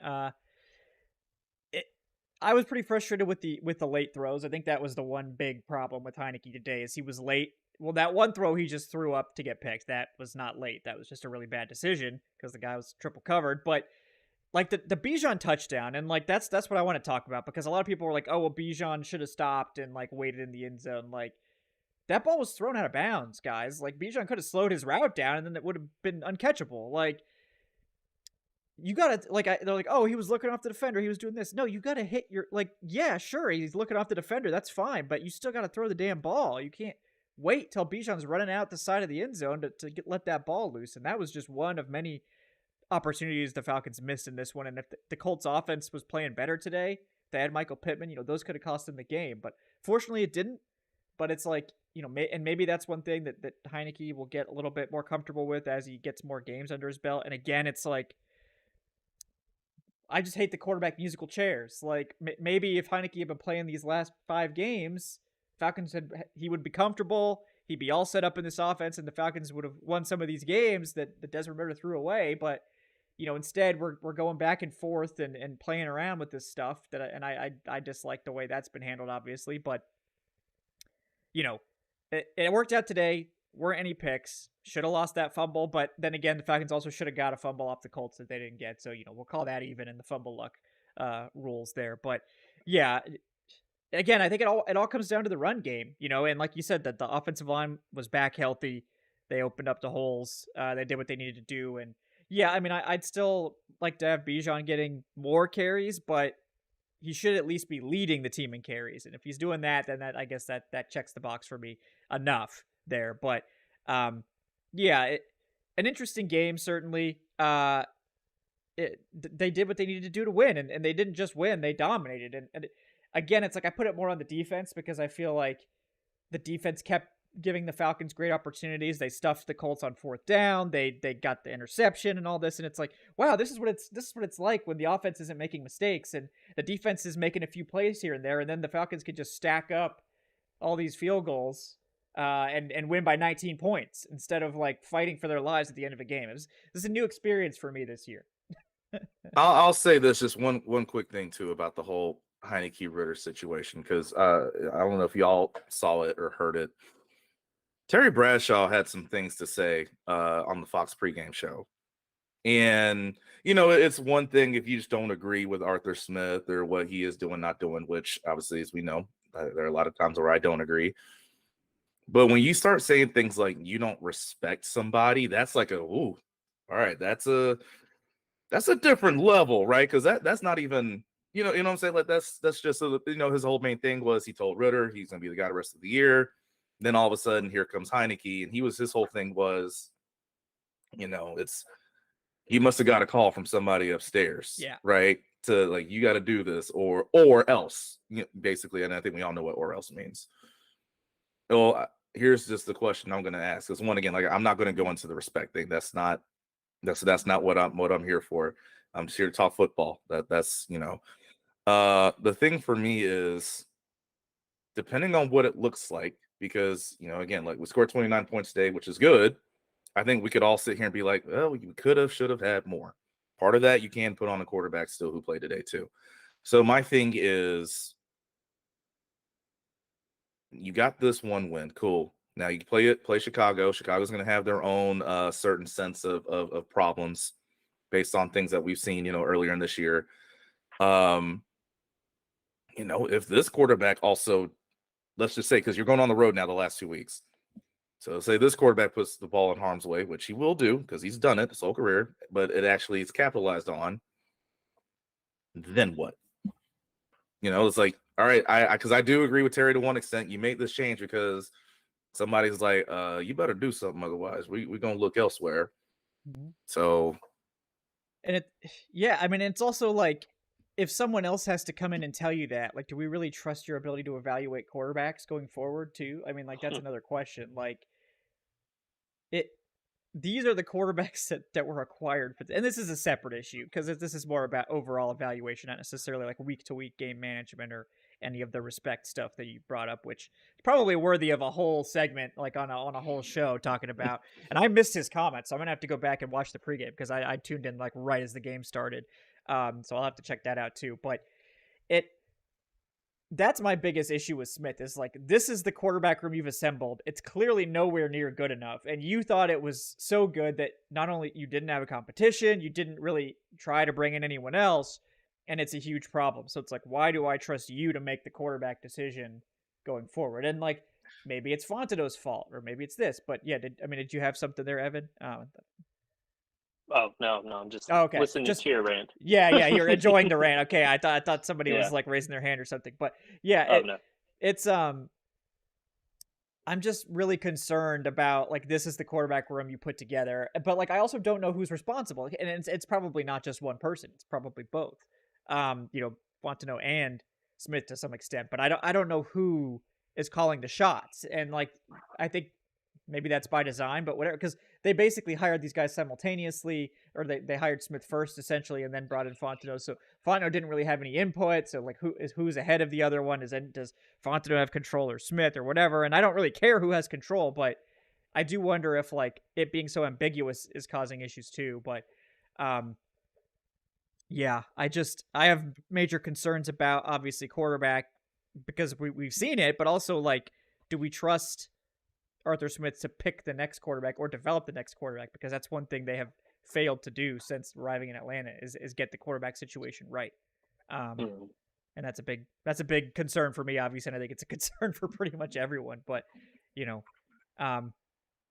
I was pretty frustrated with the late throws. I think that was the one big problem with Heinicke today is he was late. Well, that one throw he just threw up to get picked, that was not late. That was just a really bad decision because the guy was triple covered. But like the Bijan touchdown, and like that's what I want to talk about, because a lot of people were like, oh well, Bijan should have stopped and like waited in the end zone. Like that ball was thrown out of bounds, guys. Like Bijan could have slowed his route down and then it would have been uncatchable. Like you gotta they're like, oh, he was looking off the defender, he was doing this. No, you gotta hit your, like, yeah, sure, he's looking off the defender, that's fine, but you still gotta throw the damn ball. You can't wait till Bijan's running out the side of the end zone to let that ball loose. And that was just one of many opportunities the Falcons missed in this one. And if the Colts offense was playing better today, they had Michael Pittman, those could have cost them the game. But fortunately it didn't. But it's like, and maybe that's one thing that Heinicke will get a little bit more comfortable with as he gets more games under his belt. And again, it's like, I just hate the quarterback musical chairs. Like maybe if Heinicke had been playing these last 5 games, Falcons he would be comfortable. He'd be all set up in this offense, and the Falcons would have won some of these games that Desmond Ridder threw away. But instead we're going back and forth and playing around with this stuff I dislike the way that's been handled, obviously. But it worked out today. Weren't any picks. Should have lost that fumble, but then again, the Falcons also should have got a fumble off the Colts that they didn't get. So we'll call that even in the fumble luck rules there. But yeah, again, I think it all comes down to the run game, and like you said, that the offensive line was back healthy. They opened up the holes. They did what they needed to do. And yeah, I mean, I'd still like to have Bijan getting more carries, but he should at least be leading the team in carries. And if he's doing that, then I guess that checks the box for me enough there. But yeah, an interesting game, certainly. They did what they needed to do to win, and they didn't just win, they dominated. And again, it's like I put it more on the defense because I feel like the defense kept giving the Falcons great opportunities. They stuffed the Colts on 4th down. They got the interception and all this, and it's like, wow, this is what it's like when the offense isn't making mistakes and the defense is making a few plays here and there, and then the Falcons could just stack up all these field goals and win by 19 points instead of like fighting for their lives at the end of a game. This is a new experience for me this year. I'll say this, just one quick thing too about the whole Heinicke Ridder situation, because I don't know if y'all saw it or heard it. Terry Bradshaw had some things to say on the Fox pregame show. And, it's one thing if you just don't agree with Arthur Smith or what he is doing, not doing, which obviously, as we know, there are a lot of times where I don't agree. But when you start saying things like you don't respect somebody, that's like all right, that's a different level, right? Because that's not even, you know what I'm saying? Like that's just his whole main thing was he told Ritter he's gonna be the guy the rest of the year. Then all of a sudden here comes Heineke, and his whole thing was, it's he must have got a call from somebody upstairs, Yeah. right? To like, you got to do this or else, basically. And I think we all know what or else means. Well, here's just the question I'm going to ask. Because one, again, like I'm not going to go into the respect thing. That's not what I'm here for. I'm just here to talk football. That's the thing for me is depending on what it looks like, because again, like we scored 29 points today, which is good. I think we could all sit here and be like, well, you could have, should have had more. Part of that you can put on a quarterback still who played today too. So my thing is, you got this one win, cool. Now you play Chicago. Chicago's going to have their own certain sense of problems based on things that we've seen, earlier in this year. If this quarterback also, let's just say, because you're going on the road now the last 2 weeks. So say this quarterback puts the ball in harm's way, which he will do because he's done it his whole career, but it actually is capitalized on. Then what? It's like, all right, because I do agree with Terry to one extent. You make this change because somebody's like, you better do something, otherwise we're gonna look elsewhere. Mm-hmm. So, and it's also like, if someone else has to come in and tell you that, like, do we really trust your ability to evaluate quarterbacks going forward too? I mean, like, that's another question. Like, these are the quarterbacks that were acquired for, and this is a separate issue because this is more about overall evaluation, not necessarily like week-to-week game management or any of the respect stuff that you brought up, which is probably worthy of a whole segment, like on a whole show talking about. And I missed his comments, so I'm gonna have to go back and watch the pregame because I tuned in like right as the game started. So I'll have to check that out too. But that's my biggest issue with Smith is like, this is the quarterback room you've assembled. It's clearly nowhere near good enough. And you thought it was so good that not only you didn't have a competition, you didn't really try to bring in anyone else. And it's a huge problem. So it's like, why do I trust you to make the quarterback decision going forward? And like, maybe it's Fontano's fault or maybe it's this, but yeah, did you have something there, Evan? Oh no, I'm just listening to your rant. Yeah, you're enjoying the rant. Okay, I thought somebody was like raising their hand or something, but yeah, it's I'm just really concerned about like, this is the quarterback room you put together, but like I also don't know who's responsible, and it's probably not just one person. It's probably both, Fontano and Smith to some extent, but I don't know who is calling the shots, and like I think maybe that's by design, but whatever, because they basically hired these guys simultaneously, or they hired Smith first essentially and then brought in Fontano. So Fontano didn't really have any input. So like, who's ahead of the other one? Does Fontano have control or Smith or whatever? And I don't really care who has control, but I do wonder if like it being so ambiguous is causing issues too. But yeah, I have major concerns about obviously quarterback, because we've seen it, but also like, do we trust Arthur Smith to pick the next quarterback or develop the next quarterback? Because that's one thing they have failed to do since arriving in Atlanta is get the quarterback situation right. And that's a big concern for me, obviously, and I think it's a concern for pretty much everyone. But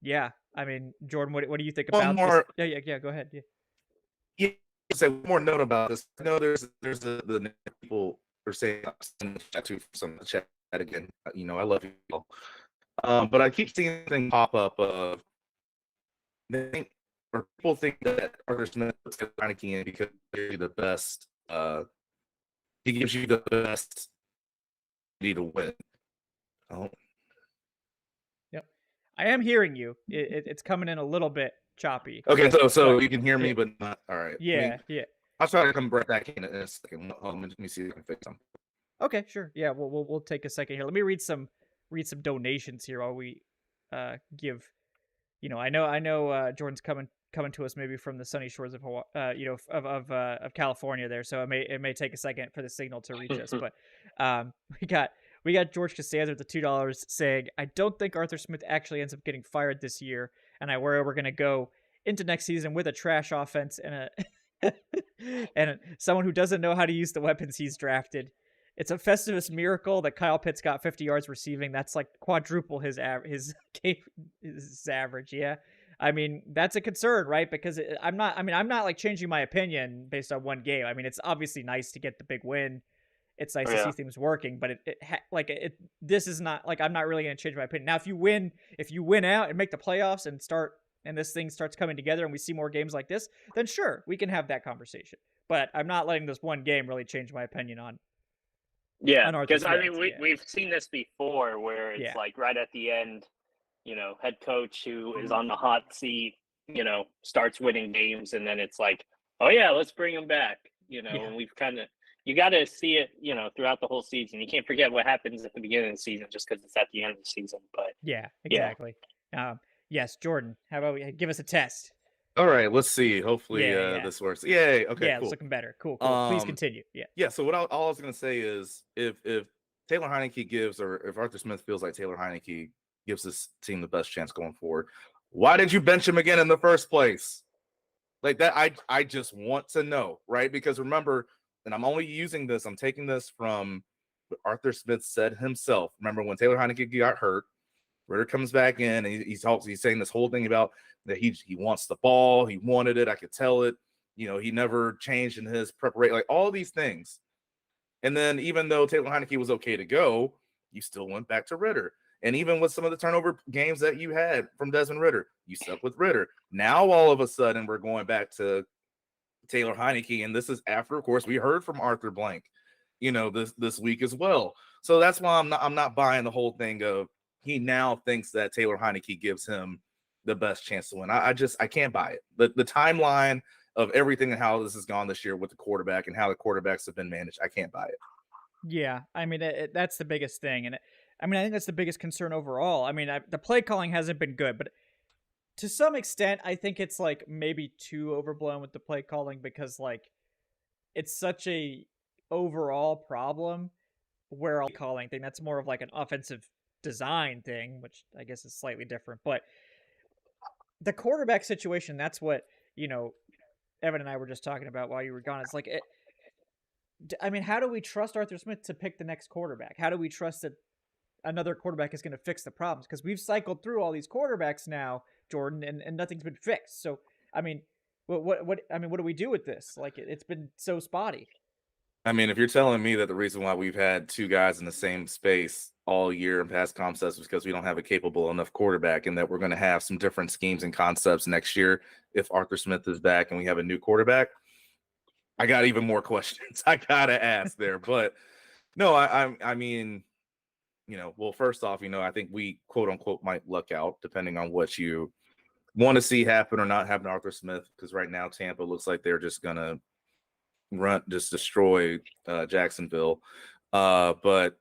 yeah, I mean, Jordan, what do you think about this? Yeah, go ahead. Yeah, say one more note about this. I know there's the people are saying to some of the chat again. I love you all. But I keep seeing things pop up of people think that Arthur Smith is Heineke in because he's the best. He gives you the best to win. Oh. Yep, I am hearing you. It's coming in a little bit choppy. Okay, so you can hear me, but not all right. Yeah. I'll try to come right back in a second. Let me see if I can fix them. Okay, sure. Yeah, we'll take a second here. Let me read some donations here while we give. I know Jordan's coming to us maybe from the sunny shores of Hawaii, of California there, so it may take a second for the signal to reach us. But we got George Costanza with the $2 saying, I don't think Arthur Smith actually ends up getting fired this year, and I worry we're gonna go into next season with a trash offense and someone who doesn't know how to use the weapons he's drafted. It's a Festivus miracle that Kyle Pitts got 50 yards receiving. That's like quadruple his average. Yeah. I mean, that's a concern, right? Because I'm not like changing my opinion based on one game. I mean, it's obviously nice to get the big win. It's nice Oh, to see yeah. things working, but this is not like, I'm not really going to change my opinion. Now, if you win out and make the playoffs and this thing starts coming together and we see more games like this, then sure, we can have that conversation. But I'm not letting this one game really change my opinion Yeah, on Arthur because I Smith. mean, Yeah. we've seen this before where it's Yeah. like right at the end, head coach who is on the hot seat, starts winning games, and then it's like, oh yeah, let's bring him back. Yeah. And we've kind of you got to see it, throughout the whole season. You can't forget what happens at the beginning of the season just because it's at the end of the season. But Yeah, yeah, exactly. Yes, Jordan, how about we give us a test? All right, let's see. Hopefully Yeah. this works. Yay. Okay, Yeah, it's cool. looking better. Cool. Please continue. Yeah. Yeah, so all I was gonna say is if Taylor Heineke gives, or if Arthur Smith feels like Taylor Heineke gives this team the best chance going forward, why did you bench him again in the first place? Like that, I just want to know, right? Because remember, and I'm only using this, I'm taking this from what Arthur Smith said himself. Remember when Taylor Heineke got hurt, Ritter comes back in and he's saying this whole thing about that he wants the ball, he wanted it, I could tell it. He never changed in his preparation, like all these things. And then even though Taylor Heineke was okay to go, you still went back to Ritter. And even with some of the turnover games that you had from Desmond Ritter, you stuck with Ritter. Now all of a sudden we're going back to Taylor Heineke, and this is after, of course, we heard from Arthur Blank, this week as well. So that's why I'm not buying the whole thing of he now thinks that Taylor Heineke gives him the best chance to win. I can't buy it. The timeline of everything and how this has gone this year with the quarterback and how the quarterbacks have been managed, I can't buy it. Yeah, I mean, that's the biggest thing, and I mean, I think that's the biggest concern overall. I mean, the play calling hasn't been good, but to some extent, I think it's like maybe too overblown with the play calling because like it's such a overall problem where all calling thing that's more of like an offensive design thing, which I guess is slightly different, but the quarterback situation, that's what, Evan and I were just talking about while you were gone. It's like I mean, how do we trust Arthur Smith to pick the next quarterback? How do we trust that another quarterback is going to fix the problems? Because we've cycled through all these quarterbacks now, Jordan, and nothing's been fixed. So, I mean, what do we do with this? Like, it's been so spotty. I mean, if you're telling me that the reason why we've had two guys in the same space all year in past concepts is because we don't have a capable enough quarterback, and that we're going to have some different schemes and concepts next year if Arthur Smith is back and we have a new quarterback, I got even more questions I gotta ask there. But no, I mean, well, first off, I think we quote unquote might luck out depending on what you want to see happen or not happen to Arthur Smith, because right now Tampa looks like they're just gonna destroy Jacksonville. But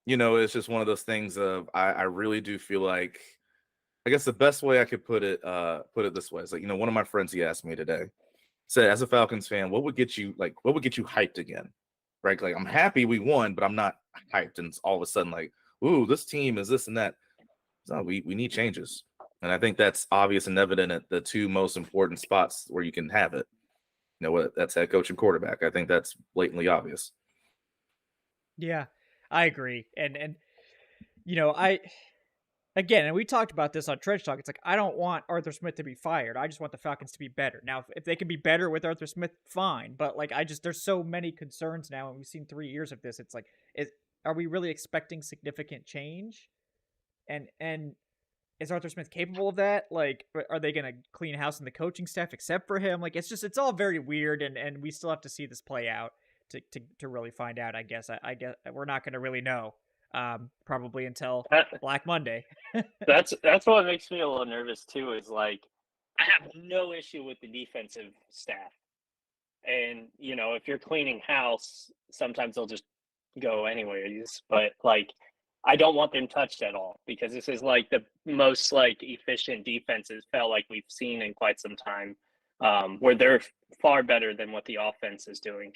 it's just one of those things of I really do feel like, I guess the best way I could put it this way is like, one of my friends, he asked me today, said, as a Falcons fan, what would get you hyped again? Right? Like, I'm happy we won, but I'm not hyped. And it's all of a sudden like, ooh, this team is this and that. So we need changes. And I think that's obvious and evident at the two most important spots where you can have it. What, that's head coach and quarterback. I think that's blatantly obvious. Yeah, I agree. And I again, and we talked about this on Trench Talk. It's like I don't want Arthur Smith to be fired. I just want the Falcons to be better. Now, if they can be better with Arthur Smith, fine. But like, there's so many concerns now, and we've seen 3 years of this. It's like, are we really expecting significant change? And is Arthur Smith capable of that? Like, are they going to clean house in the coaching staff except for him? Like, it's all very weird, and we still have to see this play out to really find out. I guess we're not going to really know. Probably until Black Monday. that's what makes me a little nervous too. Is like I have no issue with the defensive staff, and if you're cleaning house, sometimes they'll just go anyways. But like, I don't want them touched at all because this is like the most like efficient defenses felt like we've seen in quite some time, where they're far better than what the offense is doing.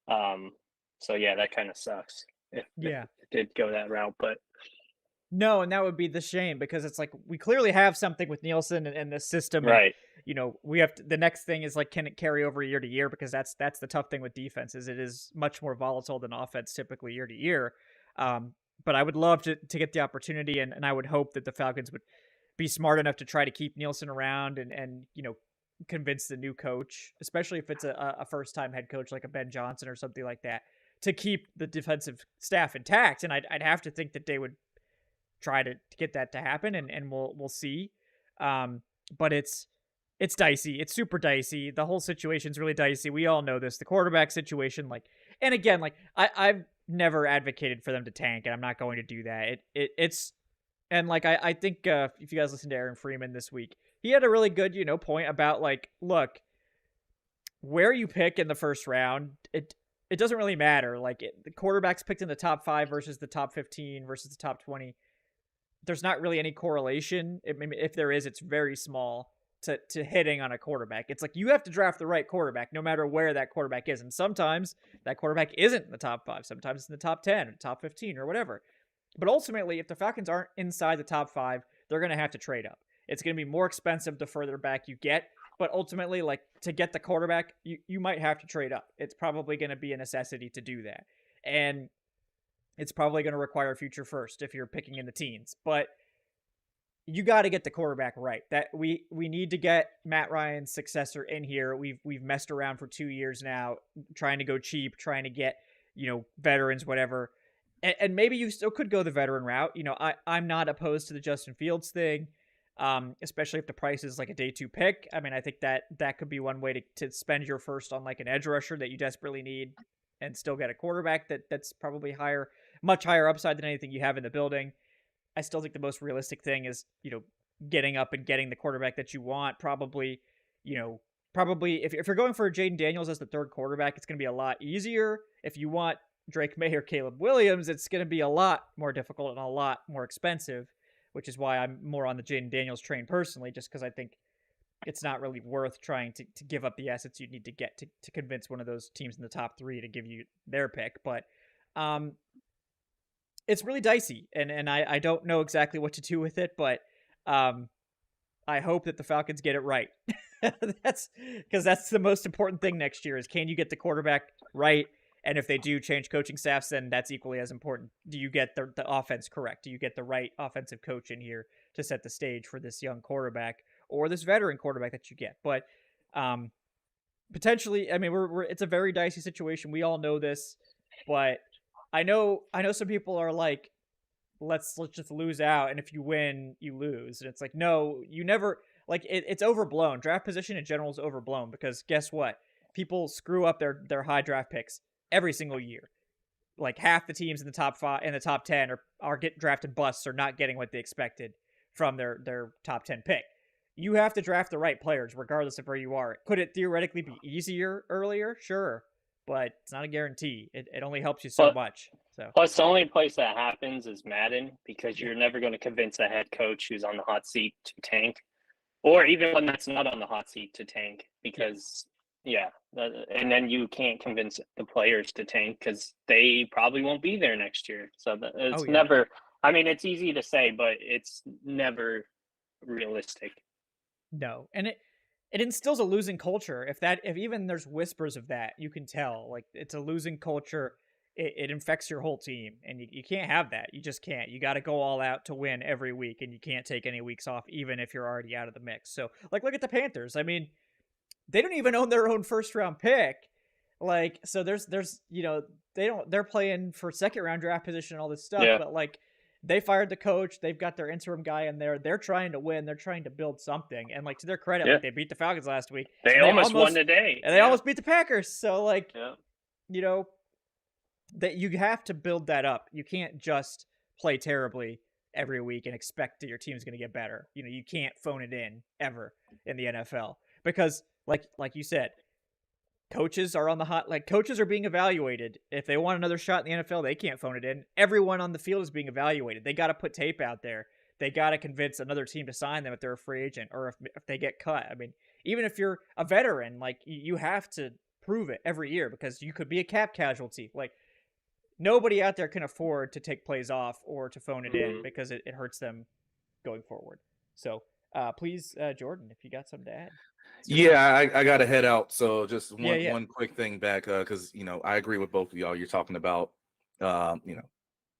So yeah, that kind of sucks. If it did go that route, but no, and that would be the shame because it's like we clearly have something with Nielsen and the system, right? And, we have to, the next thing is like, can it carry over year to year? Because that's the tough thing with defense is it is much more volatile than offense typically year to year. But I would love to get the opportunity, and I would hope that the Falcons would be smart enough to try to keep Nielsen around and convince the new coach, especially if it's a first-time head coach like a Ben Johnson or something like that, to keep the defensive staff intact. And I'd have to think that they would try to get that to happen, and we'll see. But it's dicey. It's super dicey. The whole situation's really dicey. We all know this. The quarterback situation, and again, I've never advocated for them to tank, and I'm not going to do that. It's and I think if you guys listen to Aaron Freeman this week, he had a really good point about look, where you pick in the first round, it doesn't really matter. The quarterbacks picked in the top 5 versus the top 15 versus the top 20. There's not really any correlation. If there is, it's very small to hitting on a quarterback. It's you have to draft the right quarterback no matter where that quarterback is. And sometimes that quarterback isn't in the top 5. Sometimes it's in the top 10 or top 15 or whatever. But ultimately, if the Falcons aren't inside the top 5, they're going to have to trade up. It's going to be more expensive the further back you get. But ultimately, to get the quarterback, you might have to trade up. It's probably going to be a necessity to do that. And it's probably going to require a future first if you're picking in the teens. But you got to get the quarterback right. That we need to get Matt Ryan's successor in here. We've messed around for 2 years now, trying to go cheap, trying to get veterans, whatever. And maybe you still could go the veteran route. I'm not opposed to the Justin Fields thing, especially if the price is a day 2 pick. I mean, I think that could be one way to spend your first on an edge rusher that you desperately need, and still get a quarterback that's probably much higher upside than anything you have in the building. I still think the most realistic thing is, getting up and getting the quarterback that you want. Probably if you're going for Jaden Daniels as the third quarterback, it's going to be a lot easier. If you want Drake May or Caleb Williams, it's going to be a lot more difficult and a lot more expensive, which is why I'm more on the Jaden Daniels train personally, just because I think it's not really worth trying to give up the assets you need to get to convince one of those teams in the top 3 to give you their pick. But it's really dicey, and I don't know exactly what to do with it, but I hope that the Falcons get it right. That's the most important thing next year is, can you get the quarterback right? And if they do change coaching staffs, then that's equally as important. Do you get the offense correct? Do you get the right offensive coach in here to set the stage for this young quarterback or this veteran quarterback that you get? But potentially, I mean, it's a very dicey situation. We all know this, but I know some people are like, let's just lose out, and if you win, you lose. And it's no, you never, it's overblown. Draft position in general is overblown, because guess what? People screw up their high draft picks every single year. Half the teams in the top 5 and the top 10 are get drafted busts, or not getting what they expected from their top 10 pick. You have to draft the right players regardless of where you are. Could it theoretically be easier earlier? Sure, but it's not a guarantee. It only helps you so much. So plus, the only place that happens is Madden, because you're never going to convince a head coach who's on the hot seat to tank, or even one that's not on the hot seat to tank, because and then you can't convince the players to tank because they probably won't be there next year. So it's never, I mean, it's easy to say, but it's never realistic. No. And it instills a losing culture. If even there's whispers of that, you can tell it's a losing culture. It infects your whole team, and you can't have that. You just can't. You got to go all out to win every week, and you can't take any weeks off, even if you're already out of the mix. So look at the Panthers. I mean, they don't even own their own first round pick. So there's they're playing for second round draft position and all this stuff, but they fired the coach. They've got their interim guy in there. They're trying to win. They're trying to build something. And to their credit, they beat the Falcons last week. They almost won today. And they almost beat the Packers. So that you have to build that up. You can't just play terribly every week and expect that your team's going to get better. You can't phone it in ever in the NFL, because like you said, coaches are on the hot, coaches are being evaluated. If they want another shot in the NFL, they can't phone it in. Everyone on the field is being evaluated. They got to put tape out there. They got to convince another team to sign them if they're a free agent, or if they get cut. I mean, even if you're a veteran, you have to prove it every year, because you could be a cap casualty. Nobody out there can afford to take plays off or to phone it in, because it hurts them going forward. So please, Jordan, if you got something to add. Yeah, I got to head out. So just one quick thing back, because I agree with both of y'all. You're talking about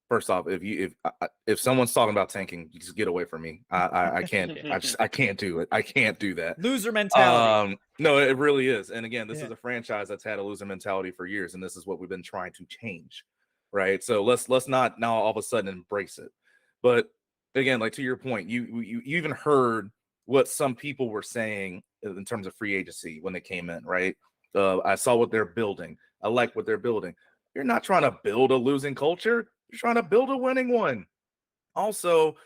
First off, if someone's talking about tanking, just get away from me. I can't. I can't do it. I can't do that. Loser mentality. No, it really is. And again, this Yeah. is a franchise that's had a loser mentality for years, and this is what we've been trying to change, right? So let's not now all of a sudden embrace it. But again, like to your point, you even heard what some people were saying in terms of free agency when they came in, right? I saw what they're building. I like what they're building. You're not trying to build a losing culture. You're trying to build a winning one. Also,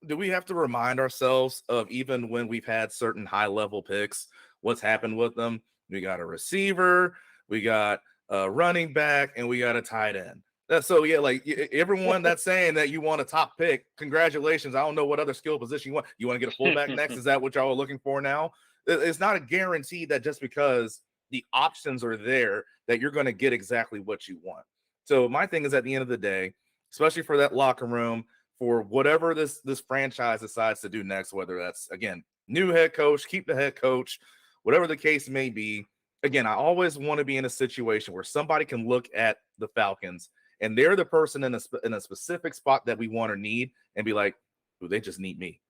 do we have to remind ourselves of, even when we've had certain high level picks, what's happened with them? We got a receiver, we got a running back, and we got a tight end. So yeah, like everyone that's saying that you want a top pick, congratulations. I don't know what other skill position you want. You want to get a fullback next? Is that what y'all are looking for now? It's not a guarantee that just because the options are there that you're going to get exactly what you want. So my thing is, at the end of the day, especially for that locker room, for whatever this franchise decides to do next, whether that's, again, new head coach, keep the head coach, whatever the case may be. Again, I always want to be in a situation where somebody can look at the Falcons and they're the person in a specific spot that we want or need and be like, "Ooh, they just need me."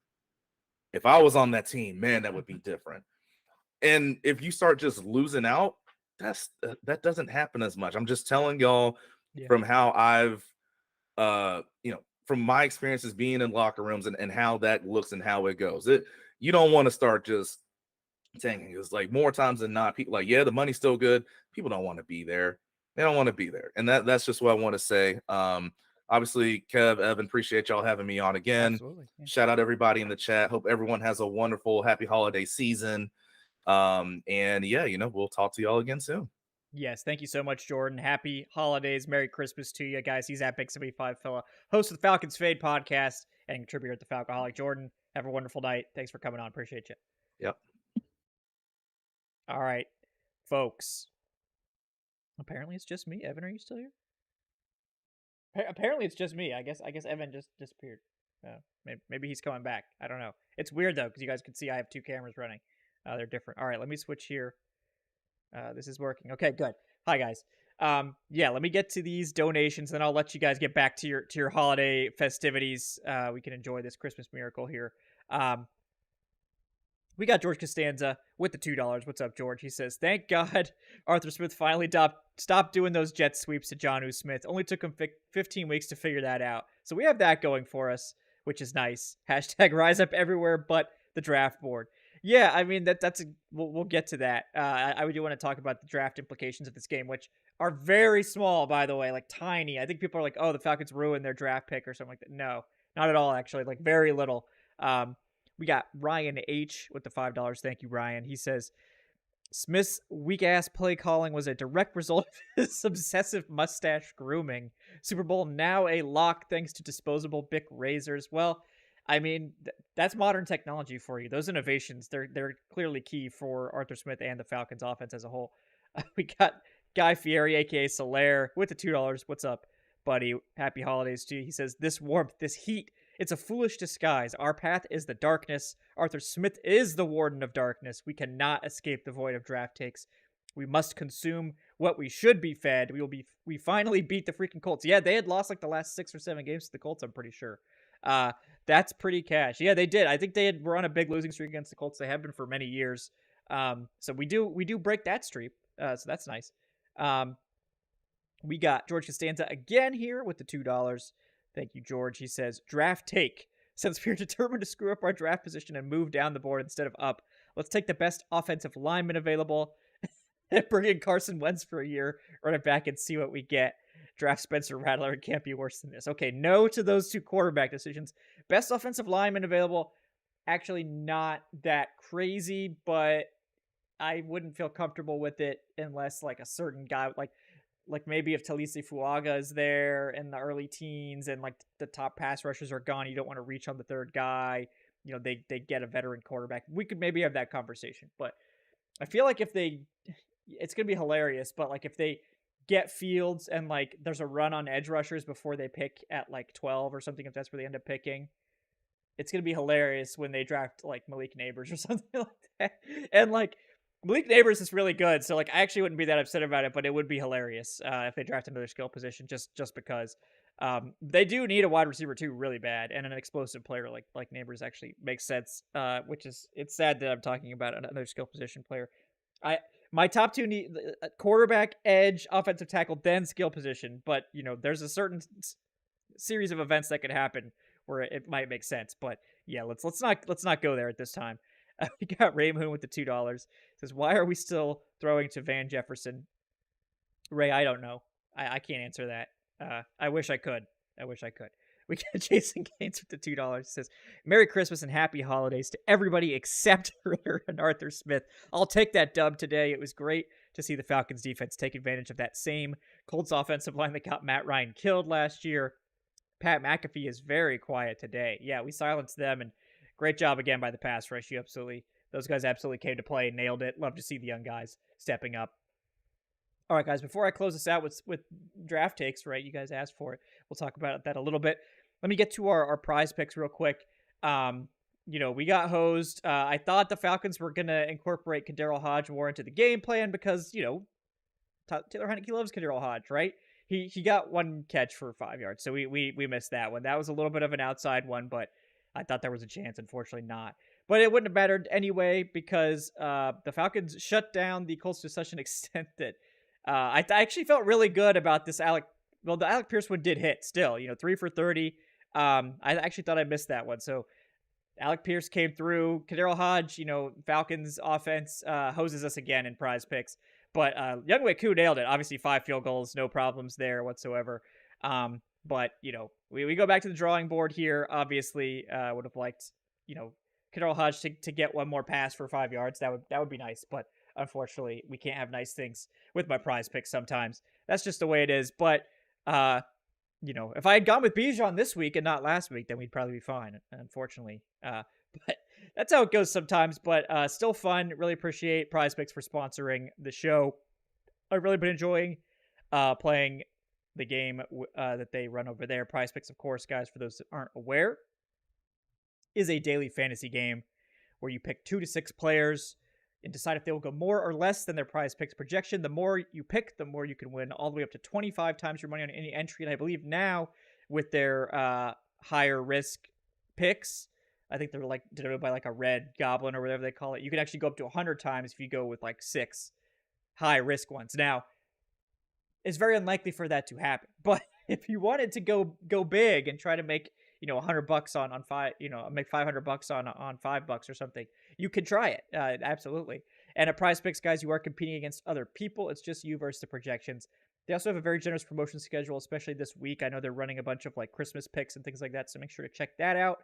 If I was on that team, man, that would be different. And if you start just losing out, that doesn't happen as much. I'm just telling y'all from how I've from my experiences being in locker rooms and how that looks and how it goes. You don't want to start just tanking. It's like, more times than not, people like, yeah, the money's still good. People don't want to be there. They don't want to be there. And that's just what I want to say. Obviously, Kev, Evan, appreciate y'all having me on again. Absolutely. Yeah. Shout out everybody in the chat. Hope everyone has a wonderful, happy holiday season. And yeah, we'll talk to y'all again soon. Yes, thank you so much, Jordan. Happy holidays. Merry Christmas to you guys. He's at Big 75 Fella, host of the Falcons Fade podcast and contributor at the Falcoholic. Jordan, have a wonderful night. Thanks for coming on. Appreciate you. Yep. All right, folks. Apparently it's just me. Evan, are you still here? Apparently it's just me. I guess Evan just disappeared. Maybe he's coming back. I don't know. It's weird though, because you guys can see I have two cameras running. They're different. All right, let me switch here. This is working. Okay, good. Hi guys. Yeah, let me get to these donations, then I'll let you guys get back to your holiday festivities. We can enjoy this Christmas miracle here. We got George Costanza with the $2. What's up, George? He says, "Thank God Arthur Smith finally stopped doing those jet sweeps to Jonnu Smith. Only took him 15 weeks to figure that out. So we have that going for us, which is nice. Hashtag rise up everywhere but the draft board." Yeah, I mean, we'll get to that. I do want to talk about the draft implications of this game, which are very small, by the way, like tiny. I think people are like, "Oh, the Falcons ruined their draft pick" or something like that. No, not at all, actually. Like, very little. We got Ryan H with the $5. Thank you, Ryan. He says, "Smith's weak-ass play calling was a direct result of his obsessive mustache grooming. Super Bowl now a lock thanks to disposable Bic razors." Well, I mean, that's modern technology for you. Those innovations, they're clearly key for Arthur Smith and the Falcons offense as a whole. We got Guy Fieri, a.k.a. Solaire, with the $2. What's up, buddy? Happy holidays to you. He says, "This warmth, this heat, it's a foolish disguise. Our path is the darkness. Arthur Smith is the warden of darkness. We cannot escape the void of draft takes. We must consume what we should be fed. We finally beat the freaking Colts." Yeah, they had lost like the last 6 or 7 games to the Colts, I'm pretty sure. That's pretty cash. Yeah, they did. I think were on a big losing streak against the Colts. They have been for many years. So we do break that streak. So that's nice. We got George Costanza again here with the $2. Thank you, George. He says, "Draft take. Since we're determined to screw up our draft position and move down the board instead of up, let's take the best offensive lineman available and bring in Carson Wentz for a year, run it back, and see what we get. Draft Spencer Rattler. It can't be worse than this." Okay, no to those 2 quarterback decisions. Best offensive lineman available. Actually not that crazy, but I wouldn't feel comfortable with it unless like a certain guy, like maybe if Talise Fuaga is there in the early teens and like the top pass rushers are gone, you don't want to reach on the third guy. They get a veteran quarterback. We could maybe have that conversation, but I feel like it's going to be hilarious, but like if they get Fields and like there's a run on edge rushers before they pick at like 12 or something, if that's where they end up picking, it's going to be hilarious when they draft like Malik Neighbors or something like that. And like Malik Neighbors is really good, so like I actually wouldn't be that upset about it, but it would be hilarious if they draft another skill position just because. They do need a wide receiver too, really bad, and an explosive player like Neighbors actually makes sense. Which is it's sad that I'm talking about another skill position player. My top two need quarterback, edge, offensive tackle, then skill position. But there's a certain series of events that could happen where it might make sense. But yeah, let's not go there at this time. We got Raymoon with the $2. Says, why are we still throwing to Van Jefferson? Ray, I don't know. I can't answer that. I wish I could. We got Jason Gaines with the $2. Says, Merry Christmas and Happy Holidays to everybody except Ritter and Arthur Smith. I'll take that dub today. It was great to see the Falcons defense take advantage of that same Colts offensive line that got Matt Ryan killed last year. Pat McAfee is very quiet today. Yeah, we silenced them, and great job again by the pass rush. Those guys absolutely came to play, nailed it. Love to see the young guys stepping up. All right, guys, before I close this out with draft takes, right, you guys asked for it. We'll talk about that a little bit. Let me get to our prize picks real quick. We got hosed. I thought the Falcons were going to incorporate Kaderl Hodge more into the game plan because, Taylor Heineke loves Kaderl Hodge, right? He got one catch for 5 yards, so we missed that one. That was a little bit of an outside one, but I thought there was a chance. Unfortunately, not. But it wouldn't have mattered anyway because the Falcons shut down the Colts to such an extent that I actually felt really good about this the Alec Pierce one did hit still, 3 for 30. I actually thought I missed that one. So Alec Pierce came through. Kaderl Hodge, Falcons offense hoses us again in prize picks. But Younghoe Koo nailed it. Obviously, 5 field goals, no problems there whatsoever. But, we go back to the drawing board here. Obviously, would have liked, Kaderl Hodge to get one more pass for 5 yards. That would be nice. But unfortunately, we can't have nice things with my prize picks sometimes. That's just the way it is. But, if I had gone with Bijan this week and not last week, then we'd probably be fine, unfortunately. But that's how it goes sometimes. But still fun. Really appreciate Prize Picks for sponsoring the show. I've really been enjoying playing the game that they run over there. Prize Picks, of course, guys, for those that aren't aware, is a daily fantasy game where you pick 2 to 6 players and decide if they will go more or less than their Prize Picks projection. The more you pick, the more you can win, all the way up to 25 times your money on any entry. And I believe now with their higher risk picks, I think they're denoted by a red goblin or whatever they call it. You can actually go up to 100 times if you go with 6 high risk ones. Now, it's very unlikely for that to happen. But if you wanted to go big and try to make $100 on 5, make $500 on $5 or something, you could try it. Absolutely. And at Prize Picks, guys, you are competing against other people. It's just you versus the projections. They also have a very generous promotion schedule, especially this week. I know they're running a bunch of Christmas picks and things like that, so make sure to check that out.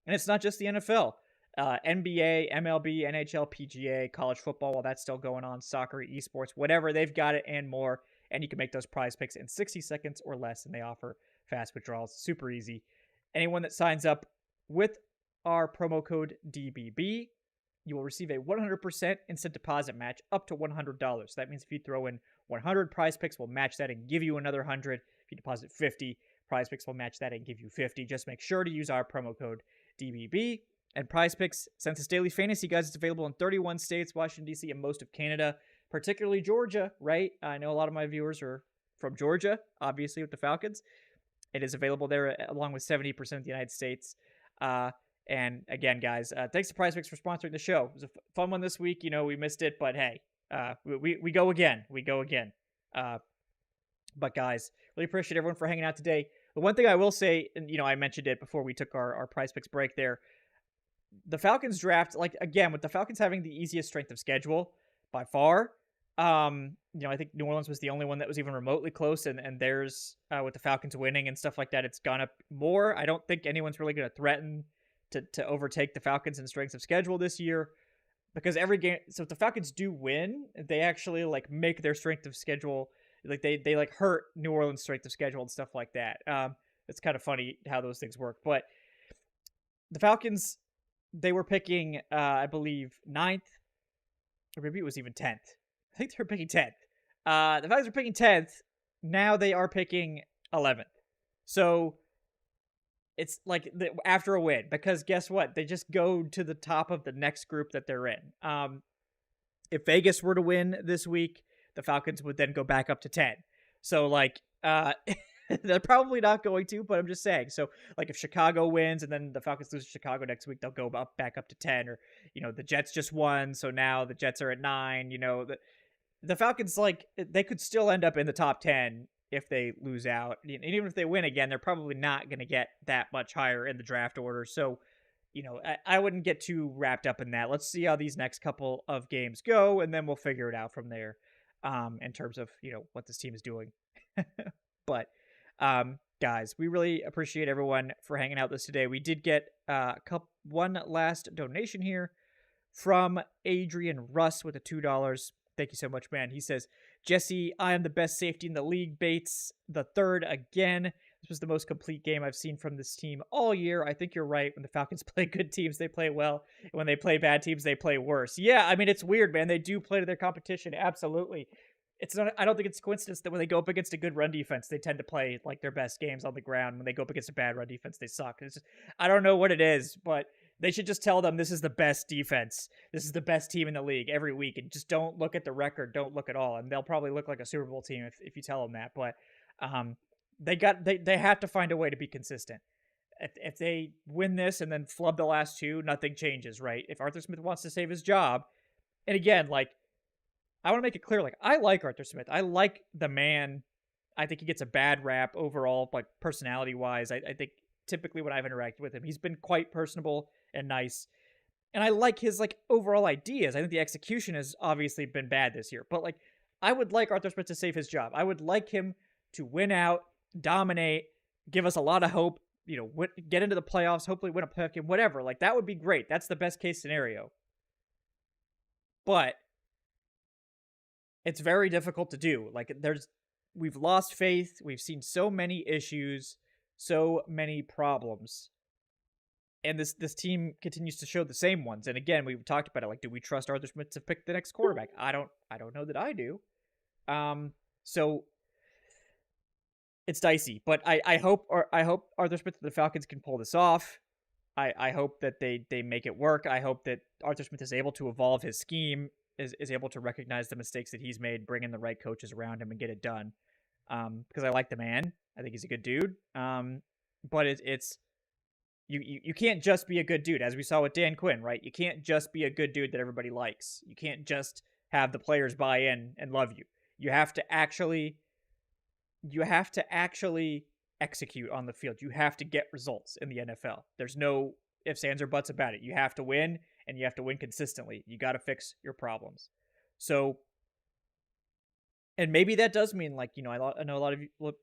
And it's not just the NFL. NBA, MLB, NHL, PGA, college football, while that's still going on, soccer, esports, whatever, they've got it and more. And you can make those prize picks in 60 seconds or less, and they offer fast withdrawals. Super easy. Anyone that signs up with our promo code DBB, you will receive a 100% instant deposit match up to $100. So that means if you throw in 100, Prize Picks will match that and give you another 100. If you deposit 50, Prize Picks will match that and give you 50. Just make sure to use our promo code DBB. And Prize Picks, since it's daily fantasy, guys, it's available in 31 states, Washington, D.C., and most of Canada, particularly Georgia, right? I know a lot of my viewers are from Georgia, obviously, with the Falcons. It is available there along with 70% of the United States. And again, guys, thanks to Prize Picks for sponsoring the show. It was a fun one this week. We missed it, but hey, we go again. We go again. But guys, really appreciate everyone for hanging out today. The one thing I will say, and I mentioned it before we took our Prize Picks break there, the Falcons draft, again, with the Falcons having the easiest strength of schedule by far, I think New Orleans was the only one that was even remotely close, and there's with the Falcons winning and stuff like that, it's gone up more. I don't think anyone's really going to threaten to overtake the Falcons in strength of schedule this year, because every game, so if the Falcons do win, they actually make their strength of schedule, they hurt New Orleans' strength of schedule and stuff like that. It's kind of funny how those things work, but the Falcons, they were picking, I believe, 9th, or maybe it was even 10th. I think they were picking 10th. The Falcons were picking 10th. Now they are picking 11th. So it's after a win, because guess what? They just go to the top of the next group that they're in. If Vegas were to win this week, the Falcons would then go back up to 10. So They're probably not going to, but I'm just saying. So, like, if Chicago wins and then the Falcons lose to Chicago next week, they'll go back up to 10. Or, the Jets just won, so now the Jets are at 9. The Falcons, like, they could still end up in the top 10 if they lose out. And even if they win again, they're probably not going to get that much higher in the draft order. So, I wouldn't get too wrapped up in that. Let's see how these next couple of games go, and then we'll figure it out from there, in terms of, what this team is doing. But, guys, we really appreciate everyone for hanging out with us today. We did get one last donation here from Adrian Russ with a $2. Thank you so much, man. He says, Jesse, I am the best safety in the league. Bates, the third again. This was the most complete game I've seen from this team all year. I think you're right. When the Falcons play good teams, they play well. When they play bad teams, they play worse. Yeah, I mean, it's weird, man. They do play to their competition. Absolutely. It's not. I don't think it's a coincidence that when they go up against a good run defense, they tend to play like their best games on the ground. When they go up against a bad run defense, they suck. It's just, I don't know what it is, but they should just tell them this is the best defense. This is the best team in the league every week, and just don't look at the record. Don't look at all, and they'll probably look like a Super Bowl team if you tell them that. But they have to find a way to be consistent. If they win this and then flub the last two, nothing changes, right? If Arthur Smith wants to save his job, and again, like, I want to make it clear, like, I like Arthur Smith. I like the man. I think he gets a bad rap overall, like, personality-wise. I think typically when I've interacted with him, he's been quite personable and nice. And I like his, like, overall ideas. I think the execution has obviously been bad this year. But, like, I would like Arthur Smith to save his job. I would like him to win out, dominate, give us a lot of hope, get into the playoffs, hopefully win a playoff game, whatever. Like, that would be great. That's the best case scenario. But it's very difficult to do. Like, we've lost faith. We've seen so many issues, so many problems. And this team continues to show the same ones. And again, we've talked about it. Like, do we trust Arthur Smith to pick the next quarterback? I don't know that I do. So it's dicey. But I hope Arthur Smith and the Falcons can pull this off. I hope that they make it work. I hope that Arthur Smith is able to evolve his scheme, is able to recognize the mistakes that he's made, bring in the right coaches around him, and get it done. Because I like the man. I think he's a good dude. But it's you can't just be a good dude, as we saw with Dan Quinn, right? You can't just be a good dude that everybody likes. You can't just have the players buy in and love you. You have to actually execute on the field. You have to get results in the NFL. There's no ifs, ands, or buts about it. You have to win, and you have to win consistently. You got to fix your problems. So, and maybe that does mean, like, I know a lot of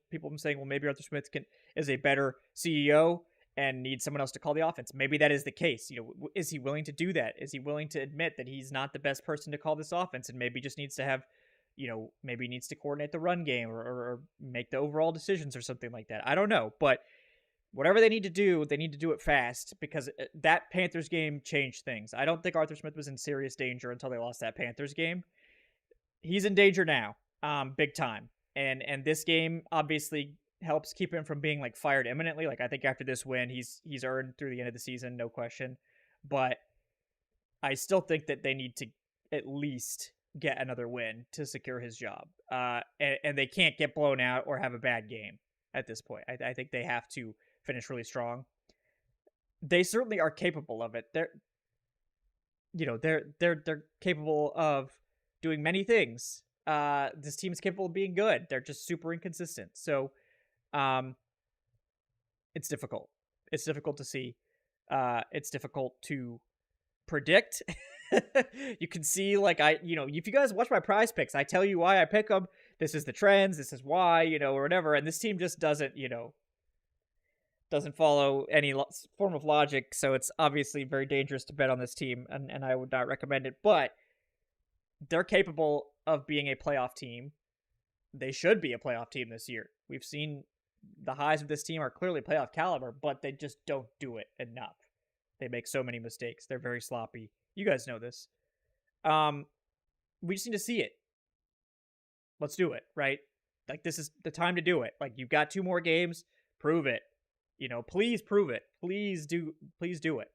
people have been saying, well, maybe Arthur Smith is a better CEO and needs someone else to call the offense. Maybe that is the case. Is he willing to do that? Is he willing to admit that he's not the best person to call this offense, and maybe just needs to have, maybe needs to coordinate the run game or make the overall decisions or something like that? I don't know, but whatever they need to do it fast, because that Panthers game changed things. I don't think Arthur Smith was in serious danger until they lost that Panthers game. He's in danger now, big time. And this game obviously helps keep him from being, like, fired imminently. Like, I think after this win, he's earned through the end of the season, no question. But I still think that they need to at least get another win to secure his job. And they can't get blown out or have a bad game at this point. I think they have to finish really strong. They certainly are capable of it. They're capable of doing many things. This team is capable of being good. They're just super inconsistent. So, it's difficult. It's difficult to see. It's difficult to predict. You can see, like, if you guys watch my prize picks, I tell you why I pick them. This is the trends. This is why, or whatever. And this team just doesn't follow any form of logic. So it's obviously very dangerous to bet on this team, and I would not recommend it. But they're capable of being a playoff team. They should be a playoff team this year. We've seen the highs of this team are clearly playoff caliber, but they just don't do it enough. They make so many mistakes. They're very sloppy. You guys know this. We just need to see it. Let's do it, right? Like, this is the time to do it. Like, you've got 2 more games. Prove it. Please prove it. Please do it.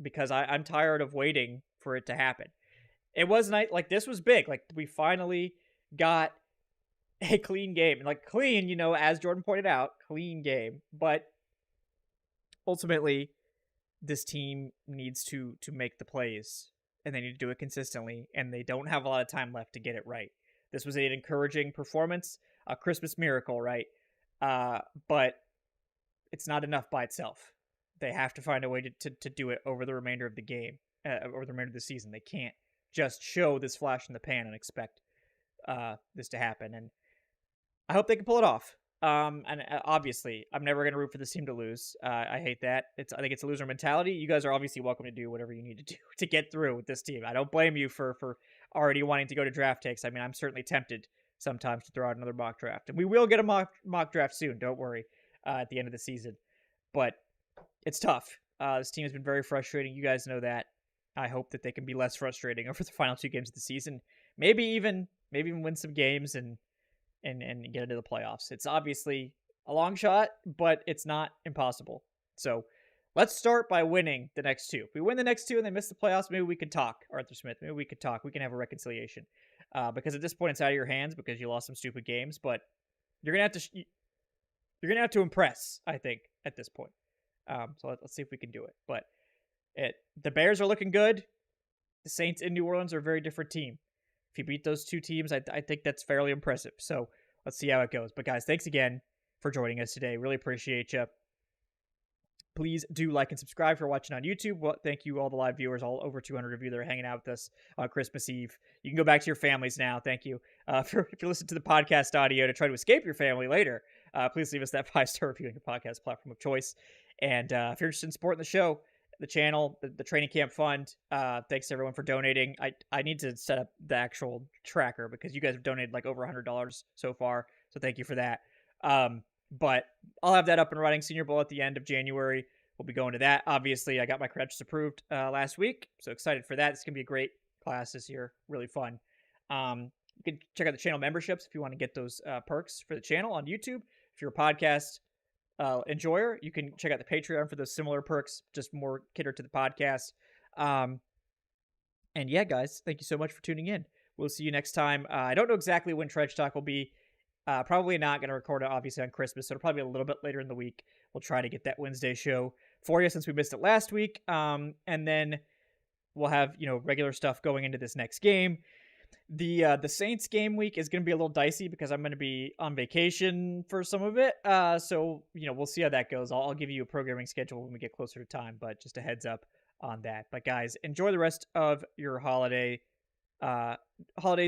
Because I'm tired of waiting for it to happen. It was nice. Like, this was big. Like, we finally got a clean game. And like clean, as Jordan pointed out, clean game. But ultimately, this team needs to make the plays, and they need to do it consistently, and they don't have a lot of time left to get it right. This was an encouraging performance, a Christmas miracle, right? But it's not enough by itself. They have to find a way to do it over the remainder of the game, over the remainder of the season. They can't just show this flash in the pan and expect this to happen. And I hope they can pull it off. And obviously, I'm never going to root for this team to lose. I hate that. I think it's a loser mentality. You guys are obviously welcome to do whatever you need to do to get through with this team. I don't blame you for already wanting to go to draft takes. I mean, I'm certainly tempted sometimes to throw out another mock draft, and we will get a mock draft soon. Don't worry, at the end of the season. But it's tough. This team has been very frustrating. You guys know that. I hope that they can be less frustrating over the final 2 games of the season. Maybe even win some games and get into the playoffs. It's obviously a long shot, but it's not impossible. So let's start by winning the next 2. If we win the next 2 and they miss the playoffs, maybe we could talk, Arthur Smith. Maybe we could talk. We can have a reconciliation. Because at this point, it's out of your hands because you lost some stupid games. But you're gonna have to impress, I think, at this point. So let's see if we can do it. But the Bears are looking good. The Saints in New Orleans are a very different team. If you beat those 2 teams, I think that's fairly impressive. So let's see how it goes. But guys, thanks again for joining us today. Really appreciate you. Please do like and subscribe if you're watching on YouTube. Well, thank you all the live viewers, all over 200 of you that are hanging out with us on Christmas Eve. You can go back to your families now. Thank you. If you listen to the podcast audio to try to escape your family later, please leave us that 5-star review on your podcast platform of choice. And if you're interested in supporting the show, the channel, the training camp fund, thanks to everyone for donating. I need to set up the actual tracker because you guys have donated like over $100 so far. So thank you for that. But I'll have that up and running. Senior Bowl at the end of January. We'll be going to that. Obviously, I got my credentials approved last week. So excited for that. It's going to be a great class this year. Really fun. You can check out the channel memberships if you want to get those perks for the channel on YouTube. If you're a podcast enjoyer, you can check out the Patreon for those similar perks, just more catered to the podcast. And yeah, guys, thank you so much for tuning in. We'll see you next time. I don't know exactly when Trench Talk will be. Probably not going to record it, obviously, on Christmas, so it'll probably be a little bit later in the week. We'll try to get that Wednesday show for you since we missed it last week. And then we'll have, regular stuff going into this next game. The Saints game week is going to be a little dicey because I'm going to be on vacation for some of it. So, we'll see how that goes. I'll give you a programming schedule when we get closer to time, but just a heads up on that. But guys, enjoy the rest of your holidays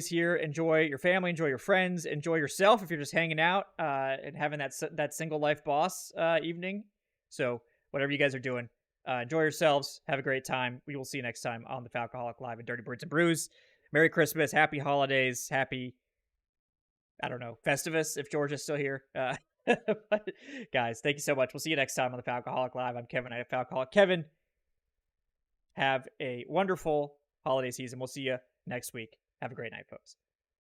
here. Enjoy your family, enjoy your friends, enjoy yourself if you're just hanging out and having that single life boss evening. So whatever you guys are doing, enjoy yourselves. Have a great time. We will see you next time on the Falcoholic Live and Dirty Birds and Brews. Merry Christmas, happy holidays, happy, I don't know, Festivus if George is still here. But guys, thank you so much. We'll see you next time on the Falcoholic Live. I'm Kevin. I have Falcoholic Kevin. Have a wonderful holiday season. We'll see you next week. Have a great night, folks.